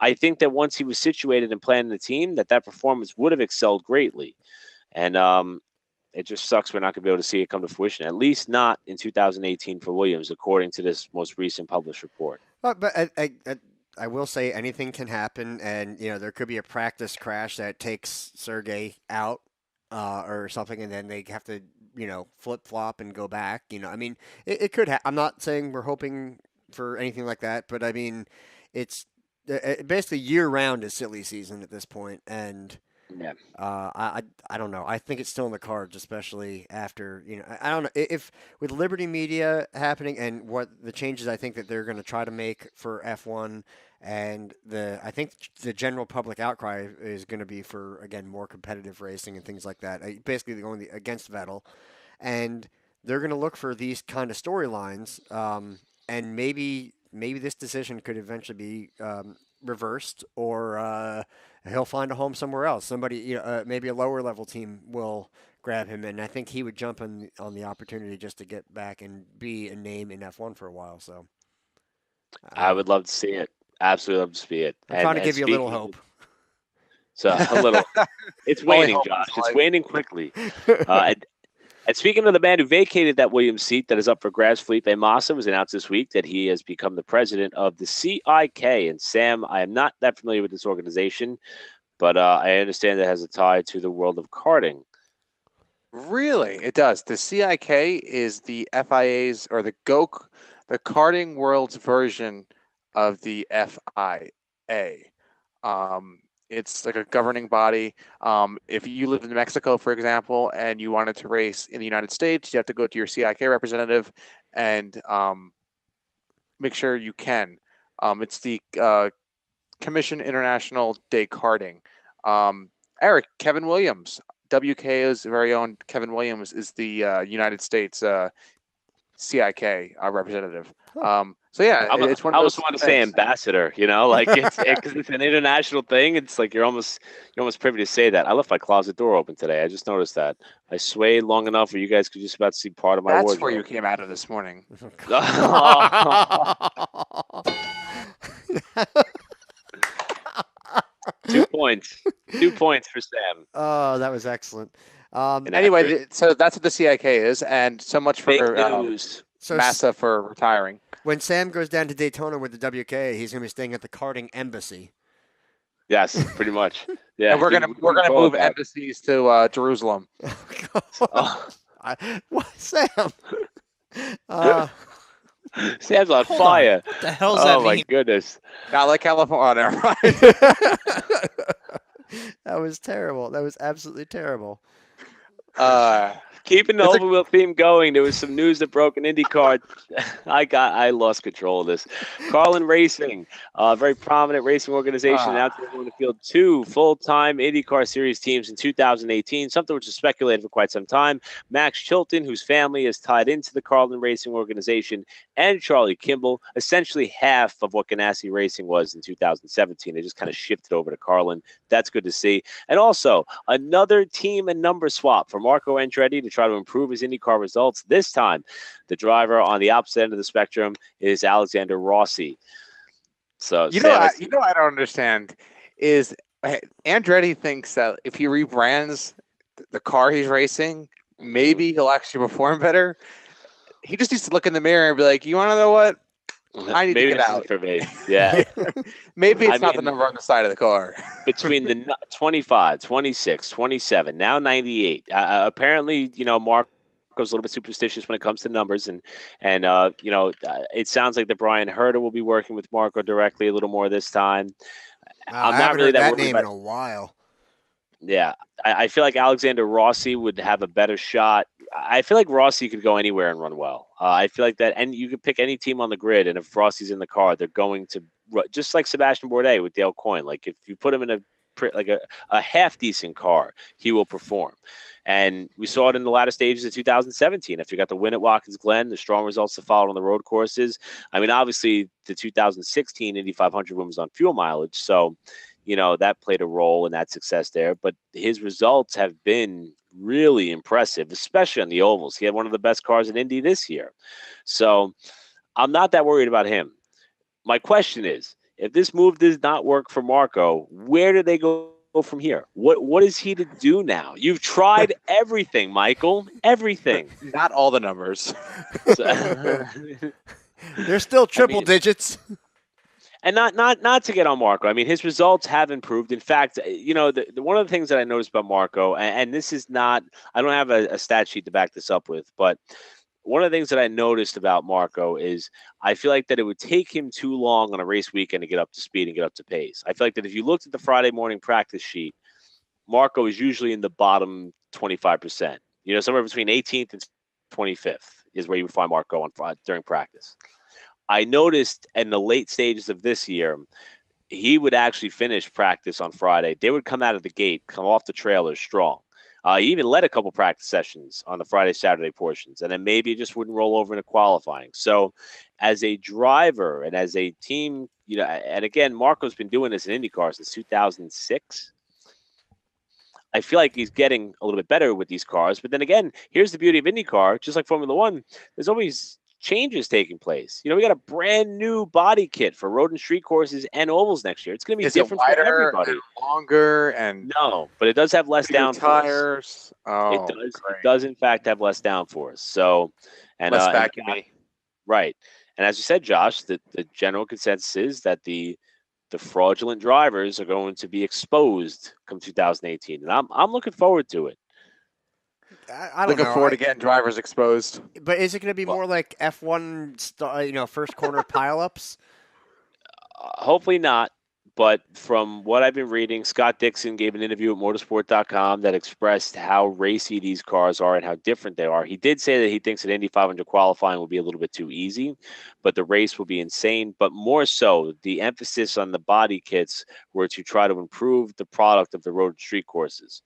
I think that once he was situated and playing the team, that performance would have excelled greatly. And it just sucks we're not going to be able to see it come to fruition, at least not in 2018 for Williams, according to this most recent published report. But I will say anything can happen, and there could be a practice crash that takes Sergey out or something, and then they have to flip-flop and go back. It could I'm not saying we're hoping for anything like that, but it's basically year round is silly season at this point, and Yeah. I don't know. I think it's still in the cards, especially after I don't know if with Liberty Media happening and what the changes I think that they're going to try to make for F1 and I think the general public outcry is going to be for again more competitive racing and things like that. Basically going against Vettel, and they're going to look for these kind of storylines, and maybe this decision could eventually be reversed, or he'll find a home somewhere else. Somebody, maybe a lower level team will grab him, and I think he would jump on the opportunity just to get back and be a name in F1 for a while. So I would love to see it. Absolutely love to see it. I'm trying to give you a little hope. So a little. It's waning, Josh. It's waning quickly. And speaking of the man who vacated that Williams seat that is up for grabs, Felipe Massa was announced this week that he has become the president of the CIK. And Sam, I am not that familiar with this organization, but I understand it has a tie to the world of karting. Really? It does. The CIK is the FIA's or the karting world's version of the FIA. It's like a governing body. If you live in Mexico, for example, and you wanted to race in the United States, you have to go to your CIK representative and make sure you can. It's the Commission International de Karting. Eric, Kevin Williams, WKO's very own Kevin Williams, is the United States CIK representative. So yeah, it's one. I almost want to say ambassador. Like it's an international thing. It's like you're almost privy to say that. I left my closet door open today. I just noticed that. I swayed long enough where you guys could just about see part of my wardrobe. That's where you came out of this morning. 2 points. 2 points for Sam. Oh, that was excellent. Anyway, so that's what the CIK is, and so much for Massa for retiring. When Sam goes down to Daytona with the WK, he's going to be staying at the karting embassy. Yes, pretty much. Yeah, and we're gonna move embassies to Jerusalem. What, Sam? Sam's on fire. What the hell's that mean? Oh my goodness! Not like California, right? That was terrible. That was absolutely terrible. Keeping the overwheel theme going, there was some news that broke in IndyCar. I lost control of this. Carlin Racing, a very prominent racing organization, announced they're going to field 2 full-time IndyCar Series teams in 2018, something which was speculated for quite some time. Max Chilton, whose family is tied into the Carlin Racing organization, and Charlie Kimball, essentially half of what Ganassi Racing was in 2017. They just kind of shifted over to Carlin. That's good to see. And also, another team and number swap for Marco Andretti to try to improve his IndyCar results. This time, the driver on the opposite end of the spectrum is Alexander Rossi. So I don't understand is Andretti thinks that if he rebrands the car he's racing, maybe he'll actually perform better. He just needs to look in the mirror and be like, you want to know what? I need to get out. For me. Yeah. Maybe it's not the number on the side of the car. Between the 25, 26, 27, now 98. Apparently, Marco's a little bit superstitious when it comes to numbers. And it sounds like that Brian Herter will be working with Marco directly a little more this time. I'm not really that name in a while. Yeah. I feel like Alexander Rossi would have a better shot. I feel like Rossi could go anywhere and run well. I feel like that, and you could pick any team on the grid, and if Rossi's in the car, they're going to just like Sebastian Bourdais with Dale Coyne. Like if you put him in a half decent car, he will perform. And we saw it in the latter stages of 2017. After you got the win at Watkins Glen, the strong results that followed on the road courses. I mean, obviously the 2016 Indy 500 win was on fuel mileage, so that played a role in that success there. But his results have been really impressive, especially on the ovals. He had one of the best cars in Indy this year. So I'm not that worried about him. My question is, if this move does not work for Marco, where do they go from here? What is he to do now? You've tried everything, Michael. Everything. Not all the numbers. They're still triple digits. And not to get on Marco. I mean, his results have improved. In fact, one of the things that I noticed about Marco, and this is not, I don't have a stat sheet to back this up with, but one of the things that I noticed about Marco is I feel like that it would take him too long on a race weekend to get up to speed and get up to pace. I feel like that if you looked at the Friday morning practice sheet, Marco is usually in the bottom 25%. Somewhere between 18th and 25th is where you would find Marco during practice. I noticed in the late stages of this year, he would actually finish practice on Friday. They would come out of the gate, come off the trailer strong. He even led a couple practice sessions on the Friday, Saturday portions, and then maybe it just wouldn't roll over into qualifying. So as a driver and as a team, and again, Marco's been doing this in IndyCar since 2006. I feel like he's getting a little bit better with these cars. But then again, here's the beauty of IndyCar. Just like Formula One, there's always changes taking place. We got a brand new body kit for road and street courses and ovals next year. It's going to be different for everybody. And longer and no, but it does have less downforce. Tires. Oh, it does. Great. It does in fact have less downforce. So, and less vacuum. Right. And as you said, Josh, the general consensus is that the fraudulent drivers are going to be exposed come 2018, and I'm looking forward to it. I don't know. Looking forward to getting drivers exposed. But is it going to be more like F1, first corner pileups? Hopefully not. But from what I've been reading, Scott Dixon gave an interview at motorsport.com that expressed how racy these cars are and how different they are. He did say that he thinks that Indy 500 qualifying will be a little bit too easy, but the race will be insane. But more so, the emphasis on the body kits were to try to improve the product of the road and street courses.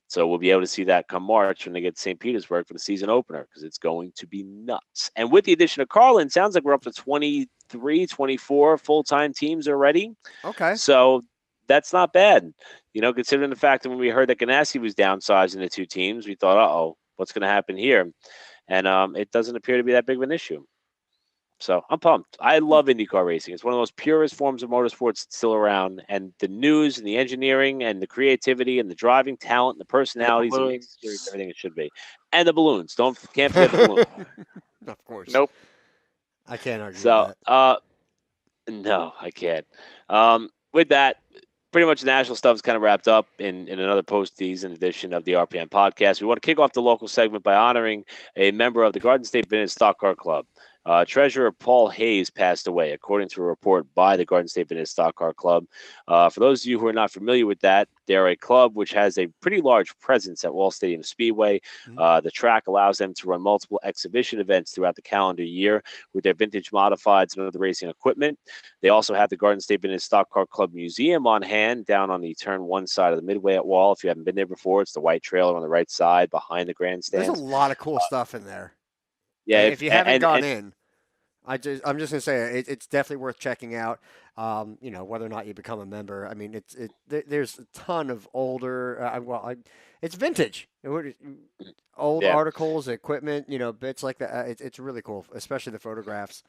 So we'll be able to see that come March when they get to St. Petersburg for the season opener, because it's going to be nuts. And with the addition of Carlin, sounds like we're up to 23, 24 full-time teams already. Okay. So that's not bad. Considering the fact that when we heard that Ganassi was downsizing the two teams, we thought, uh-oh, what's going to happen here? And it doesn't appear to be that big of an issue. So I'm pumped. I love IndyCar racing. It's one of the most purest forms of motorsports still around. And the news and the engineering and the creativity and the driving talent and the personalities and everything it should be. And the balloons. Can't forget the balloons. Of course. Nope. I can't argue with that. No, I can't. With that, pretty much the national stuff is kind of wrapped up in another post-season edition of the RPM podcast. We want to kick off the local segment by honoring a member of the Garden State Vintage Stock Car Club. Treasurer Paul Hayes passed away, according to a report by the Garden State Vintage Stock Car Club. For those of you who are not familiar with that, they're a club which has a pretty large presence at Wall Stadium Speedway. The track allows them to run multiple exhibition events throughout the calendar year with their vintage modifieds and other racing equipment. They also have the Garden State Vintage Stock Car Club Museum on hand down on the turn one side of the midway at Wall. If you haven't been there before, it's the white trailer on the right side behind the grandstands. There's a lot of cool stuff in there. Yeah, if you haven't gone in, I'm just gonna say it's definitely worth checking out. Whether or not you become a member. I mean, there's a ton of older. It's vintage. Old articles, equipment, bits like that. It's really cool, especially the photographs.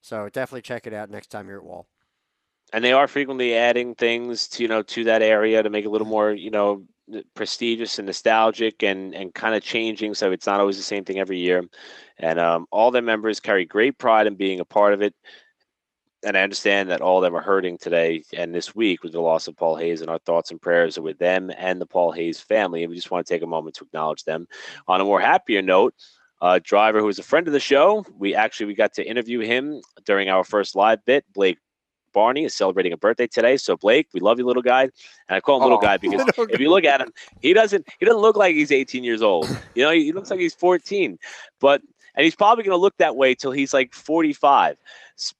So definitely check it out next time you're at Wall. And they are frequently adding things to that area to make it a little more prestigious and nostalgic and kind of changing, so it's not always the same thing every year. And all their members carry great pride in being a part of it. And I understand that all of them are hurting today and this week with the loss of Paul Hayes, and our thoughts and prayers are with them and the Paul Hayes family. And we just want to take a moment to acknowledge them. On a more happier note, a driver who is a friend of the show, we got to interview him during our first live bit. Blake Barney is celebrating a birthday today. So Blake, we love you, little guy. And I call him little guy because if you look at him, he doesn't look like he's 18 years old. He looks like he's 14. And he's probably going to look that way till he's like 45.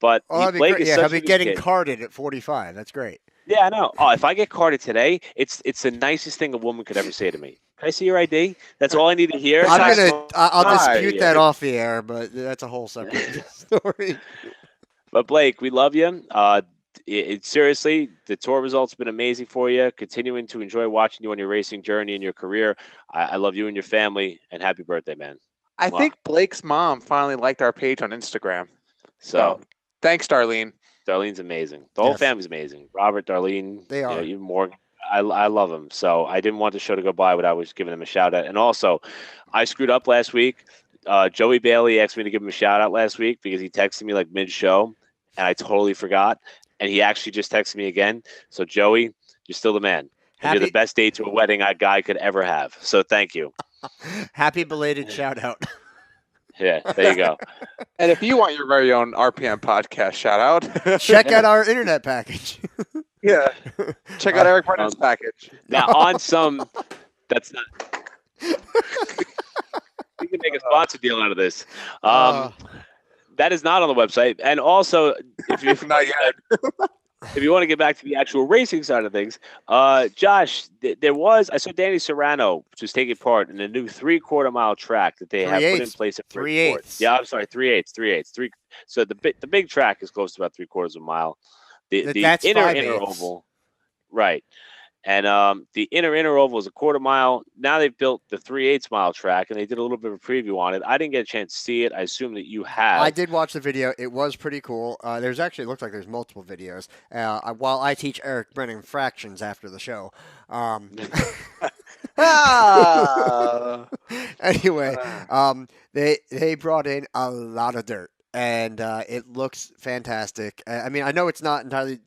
But Blake is he'll be getting carded at 45. That's great. Yeah, I know. Oh, if I get carded today, it's the nicest thing a woman could ever say to me. Can I see your ID? That's all I need to hear. I'll dispute that off the air, but that's a whole separate story. But Blake, we love you. Seriously, the tour results have been amazing for you. Continuing to enjoy watching you on your racing journey and your career. I love you and your family, and happy birthday, man. I think Blake's mom finally liked our page on Instagram. So thanks, Darlene. Darlene's amazing. The whole family's amazing. Robert, Darlene, they are. Even Morgan. I love them. So I didn't want the show to go by without giving them a shout out. And also, I screwed up last week. Joey Bailey asked me to give him a shout out last week because he texted me like mid-show, and I totally forgot. And he actually just texted me again. So Joey, you're still the man. And you're the best date to a wedding a guy could ever have. So thank you. Happy belated shout out. Yeah, there you go. And if you want your very own RPM podcast shout out, Check out our internet package. yeah, check out Eric Brennan's package. Now, on some, that's not. We can make a sponsor deal out of this. That is not on the website. And also, if Not yet. if you want to get back to the actual racing side of things, Josh, I saw Danny Serrano just taking part in a new 3/4 mile track that they have put in place at Bridgeport. 3/8. Yeah, I'm sorry, 3/8. So the big track is close to about 3/4 of a mile. The inner 5/8. oval, right? And the inner oval is a 1/4 mile. Now they've built the 3/8 mile track, and they did a little bit of a preview on it. I didn't get a chance to see it. I assume that you have. I did watch the video. It was pretty cool. It looks like there's multiple videos. While I teach Eric Brennan fractions after the show. Anyway, they brought in a lot of dirt, and it looks fantastic. I mean, I know it's not entirely.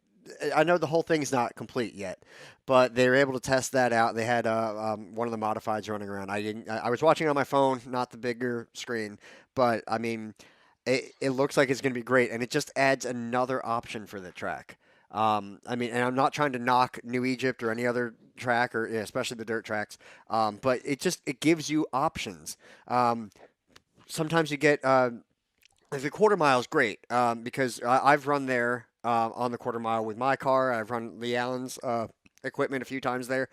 I know the whole thing's not complete yet, but they were able to test that out. They had one of the modifieds running around. I was watching it on my phone, not the bigger screen, but I mean, it looks like it's going to be great, and it just adds another option for the track. I mean, and I'm not trying to knock New Egypt or any other track, or especially the dirt tracks, but it gives you options. Sometimes you get the 1/4 mile is great because I've run there. On the 1/4 mile with my car. I've run Lee Allen's equipment a few times there,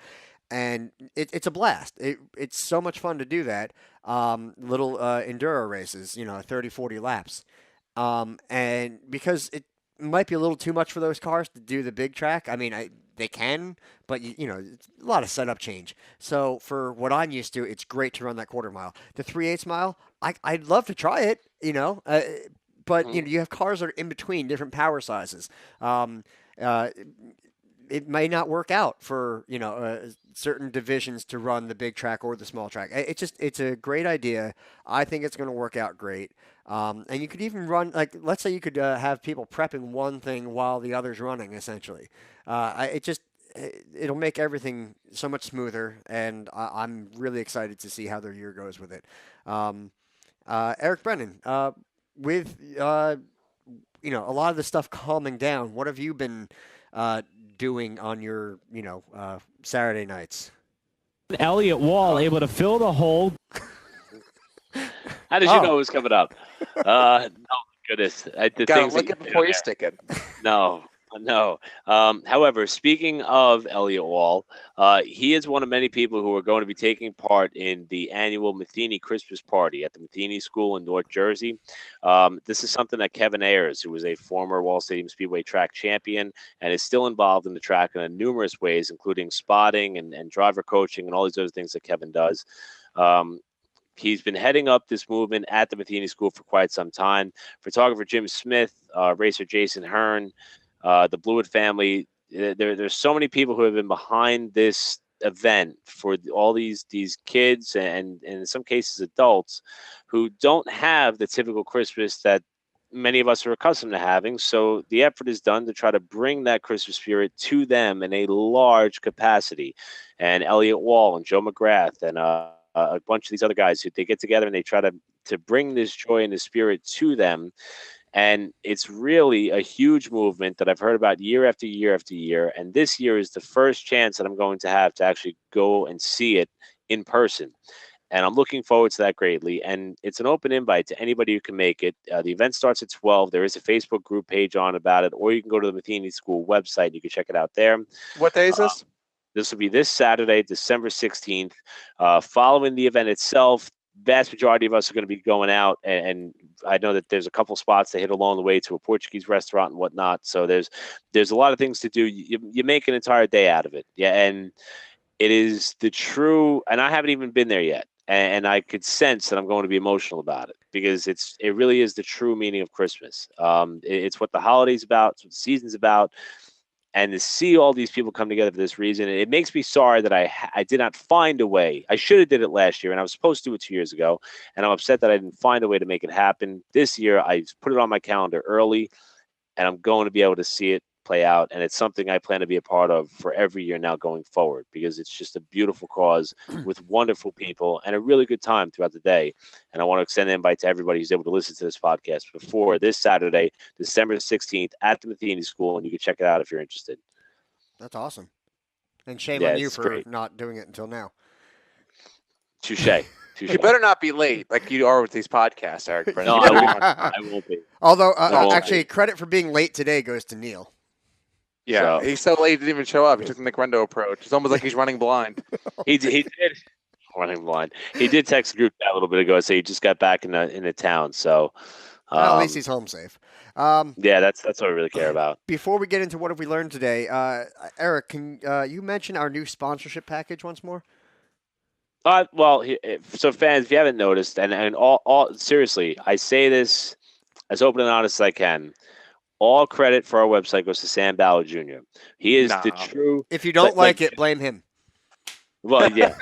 and it's a blast. It's so much fun to do that. Little enduro races, 30, 40 laps. And because it might be a little too much for those cars to do the big track. I mean, they can, but it's a lot of setup change. So for what I'm used to, it's great to run that 1/4 mile. The 3/8 mile, I'd love to try it, but you have cars that are in between different power sizes. It may not work out for certain divisions to run the big track or the small track. It's a great idea. I think it's going to work out great. And you could even run, like, let's say you could have people prepping one thing while the other's running. Essentially, it'll make everything so much smoother, and I'm really excited to see how their year goes with it. Eric Brennan. With a lot of the stuff calming down, what have you been doing on your Saturday nights? Elliott Wall able to fill the hole. How did you know it was coming up? No, goodness. Gotta look it before you stick it. No. However, speaking of Elliott Wall, he is one of many people who are going to be taking part in the annual Matheny Christmas party at the Matheny School in North Jersey. This is something that Kevin Ayers, who was a former Wall Stadium Speedway track champion and is still involved in the track in numerous ways, including spotting and driver coaching and all these other things that Kevin does. He's been heading up this movement at the Matheny School for quite some time. Photographer Jim Smith, racer Jason Hearn, the Blewett family. There's so many people who have been behind this event for all these kids and in some cases adults who don't have the typical Christmas that many of us are accustomed to having. So the effort is done to try to bring that Christmas spirit to them in a large capacity. And Elliott Wall and Joe McGrath and a bunch of these other guys who they get together and they try to bring this joy and the spirit to them. And it's really a huge movement that I've heard about year after year after year. And this year is the first chance that I'm going to have to actually go and see it in person. And I'm looking forward to that greatly. And it's an open invite to anybody who can make it. The event starts at 12. There is a Facebook group page on about it, or you can go to the Matheny School website. You can check it out there. What day is this? This will be this Saturday, December 16th. Following the event itself, vast majority of us are going to be going out, and I know that there's a couple spots to hit along the way to a Portuguese restaurant and whatnot. So there's a lot of things to do. You make an entire day out of it. Yeah, and it is the true, and I haven't even been there yet. And I could sense that I'm going to be emotional about it because it really is the true meaning of Christmas. It's what the holiday's about. It's what the season's about. And to see all these people come together for this reason, it makes me sorry that I did not find a way. I should have did it last year, and I was supposed to do it 2 years ago. And I'm upset that I didn't find a way to make it happen. This year, I put it on my calendar early, and I'm going to be able to see it play out, and it's something I plan to be a part of for every year now going forward, because it's just a beautiful cause with wonderful people and a really good time throughout the day. And I want to extend an invite to everybody who's able to listen to this podcast before this Saturday, December 16th at the Matheny School, and you can check it out if you're interested. That's awesome. And shame on you for great. not doing it until now. Touche. You better not be late like you are with these podcasts, Eric. No, I won't be. Although, actually, credit for being late today goes to Neil. Yeah, he's so late he didn't even show up. He took the Nick Rendo approach. It's almost like he's running blind. He did. Running blind. He did text the group chat a little bit ago and say he just got back in the town. So at least he's home safe. Yeah, that's what I really care about. Before we get into what have we learned today, Eric, can you mention our new sponsorship package once more? Well, so fans, if you haven't noticed, and all seriously, I say this as open and honest as I can. All credit for our website goes to Sam Ballard Jr. He is the true. If you don't like it, blame him. Well, yeah.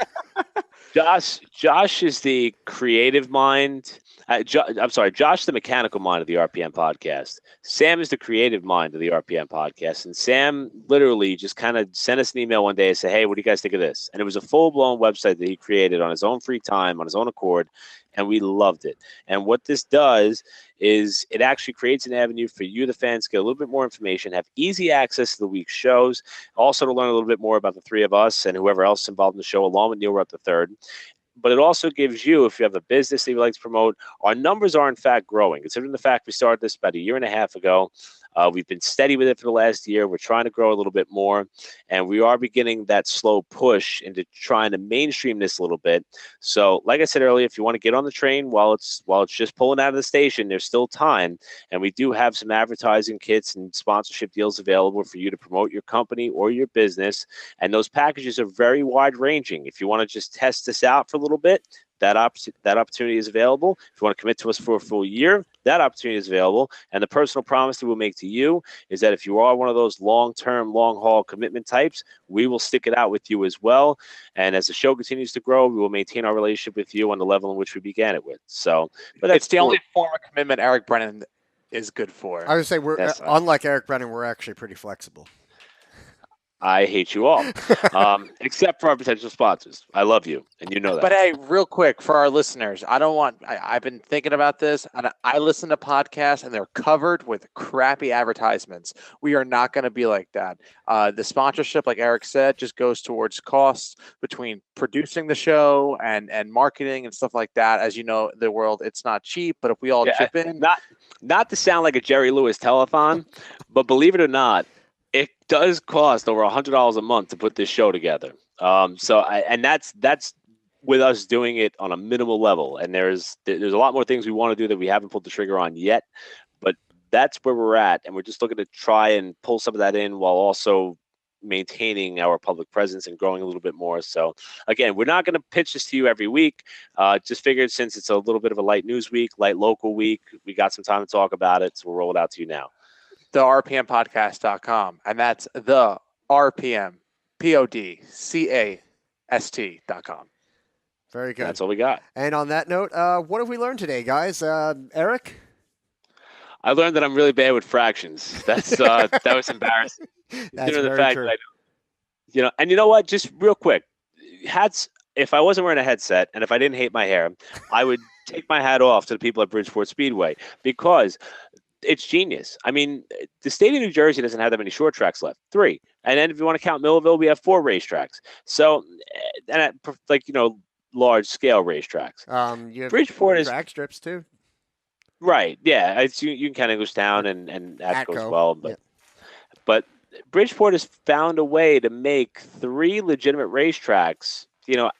Josh is the creative mind. I'm sorry, Josh, the mechanical mind of the RPM podcast. Sam is the creative mind of the RPM podcast. And Sam literally just kind of sent us an email one day and said, hey, what do you guys think of this? And it was a full-blown website that he created on his own free time, on his own accord, and we loved it. And what this does is it actually creates an avenue for you, the fans, to get a little bit more information, have easy access to the week's shows, also to learn a little bit more about the three of us and whoever else is involved in the show, along with Neil Rupp III. But it also gives you, if you have a business that you like to promote, our numbers are in fact growing. Considering the fact we started this about a year and a half ago, we've been steady with it for the last year. We're trying to grow a little bit more, and we are beginning that slow push into trying to mainstream this a little bit. So, like I said earlier, if you want to get on the train while it's just pulling out of the station, there's still time, and we do have some advertising kits and sponsorship deals available for you to promote your company or your business. And those packages are very wide-ranging. If you want to just test this out for a little bit, that opportunity is available. If you want to commit to us for a full year, that opportunity is available. And the personal promise that we'll make to you is that if you are one of those long-term, long-haul commitment types, we will stick it out with you as well. And as the show continues to grow, we will maintain our relationship with you on the level in which we began it with. So, but it's the only form of commitment Eric Brennan is good for. I would say we're unlike Eric Brennan, we're actually pretty flexible. I hate you all, except for our potential sponsors. I love you, and you know that. But hey, real quick for our listeners, I've been thinking about this, and I listen to podcasts, and they're covered with crappy advertisements. We are not going to be like that. The sponsorship, like Eric said, just goes towards costs between producing the show and marketing and stuff like that. As you know, the world, it's not cheap, but if we all chip in. Not to sound like a Jerry Lewis telethon, but believe it or not, it does cost over $100 a month to put this show together. That's with us doing it on a minimal level. And there's a lot more things we want to do that we haven't pulled the trigger on yet, but that's where we're at. And we're just looking to try and pull some of that in while also maintaining our public presence and growing a little bit more. So again, we're not going to pitch this to you every week. Just figured since it's a little bit of a light news week, light local week, we got some time to talk about it. So we'll roll it out to you now. The RPMpodcast.com, and that's the RPMpodcast.com. Very good. That's all we got. And on that note, what have we learned today, guys? Eric? I learned that I'm really bad with fractions. That's that was embarrassing. That's very true. And you know what? Just real quick, hats. If I wasn't wearing a headset and if I didn't hate my hair, I would take my hat off to the people at Bridgeport Speedway because it's genius. I mean, the state of New Jersey doesn't have that many short tracks left. 3. And then if you want to count Millville, we have 4 racetracks. So, large scale racetracks. You have Bridgeport track strips too. Right. Yeah. You can count Englishtown and Atco as well. But Bridgeport has found a way to make 3 legitimate racetracks,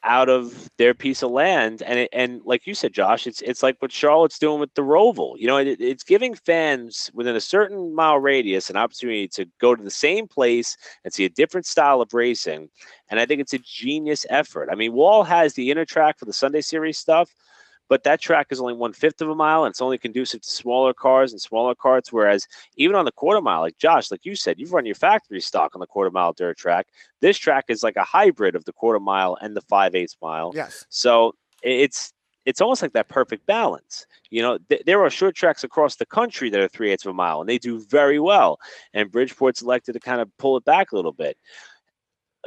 out of their piece of land. And like you said, Josh, it's like what Charlotte's doing with the Roval. It's giving fans within a certain mile radius an opportunity to go to the same place and see a different style of racing. And I think it's a genius effort. I mean, Wall has the inner track for the Sunday Series stuff, but that track is only 1/5 of a mile, and it's only conducive to smaller cars and smaller carts. Whereas even on the quarter mile, like Josh, like you said, you've run your factory stock on the quarter mile dirt track. This track is like a hybrid of the quarter mile and the 5/8 mile. Yes. So it's it's almost like that perfect balance. There are short tracks across the country that are 3/8 of a mile, and they do very well. And Bridgeport's elected to kind of pull it back a little bit.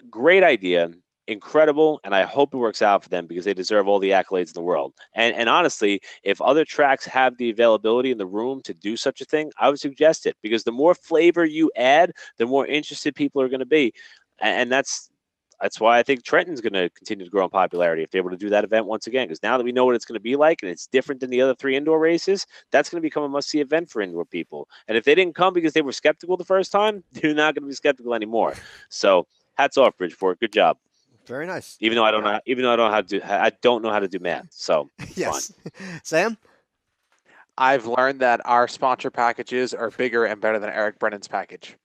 Great idea. Incredible, and I hope it works out for them because they deserve all the accolades in the world. And honestly, if other tracks have the availability in the room to do such a thing, I would suggest it, because the more flavor you add, the more interested people are going to be. And that's why I think Trenton's going to continue to grow in popularity if they're able to do that event once again, because now that we know what it's going to be like and it's different than the other 3 indoor races, that's going to become a must-see event for indoor people. And if they didn't come because they were skeptical the first time, they're not going to be skeptical anymore. So hats off, Bridgeport. Good job. Very nice. Even though I don't know how to do math. So yes. Sam? I've learned that our sponsor packages are bigger and better than Eric Brennan's package.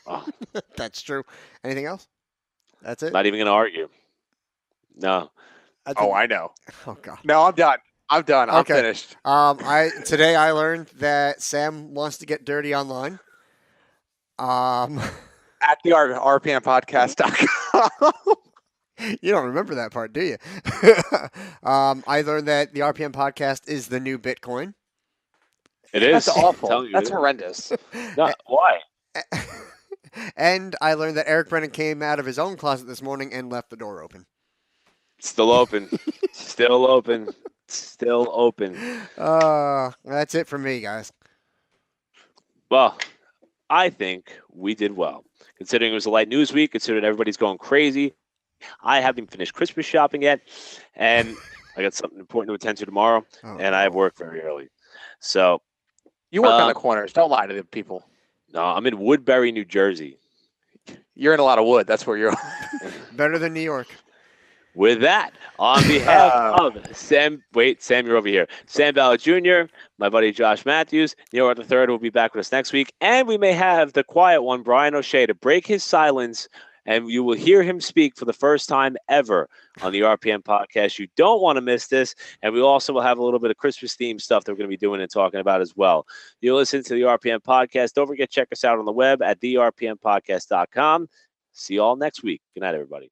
Oh. That's true. Anything else? That's it? Not even going to argue. No. I know. Oh, God. No, I'm done. I'm Okay. finished. Today I learned that Sam wants to get dirty online. At the RPMpodcast.com. You don't remember that part, do you? I learned that the RPM podcast is the new Bitcoin. It is. That's awful. That's horrendous. No, why? And I learned that Eric Brennan came out of his own closet this morning and left the door open. Still open. Still open. Still open. That's it for me, guys. Well, I think we did well. Considering it was a light news week, considering everybody's going crazy. I haven't even finished Christmas shopping yet, and I got something important to attend to tomorrow, and I have work very early. So you work on the corners. Don't lie to the people. No, I'm in Woodbury, New Jersey. You're in a lot of wood. That's where you're. Better than New York. With that, on behalf of Sam, you're over here. Sam Ballard Jr., my buddy Josh Matthews, Neil Arthur III will be back with us next week, and we may have the quiet one, Brian O'Shea, to break his silence. And you will hear him speak for the first time ever on the RPM podcast. You don't want to miss this. And we also will have a little bit of Christmas-themed stuff that we're going to be doing and talking about as well. You'll listen to the RPM podcast. Don't forget to check us out on the web at therpmpodcast.com. See you all next week. Good night, everybody.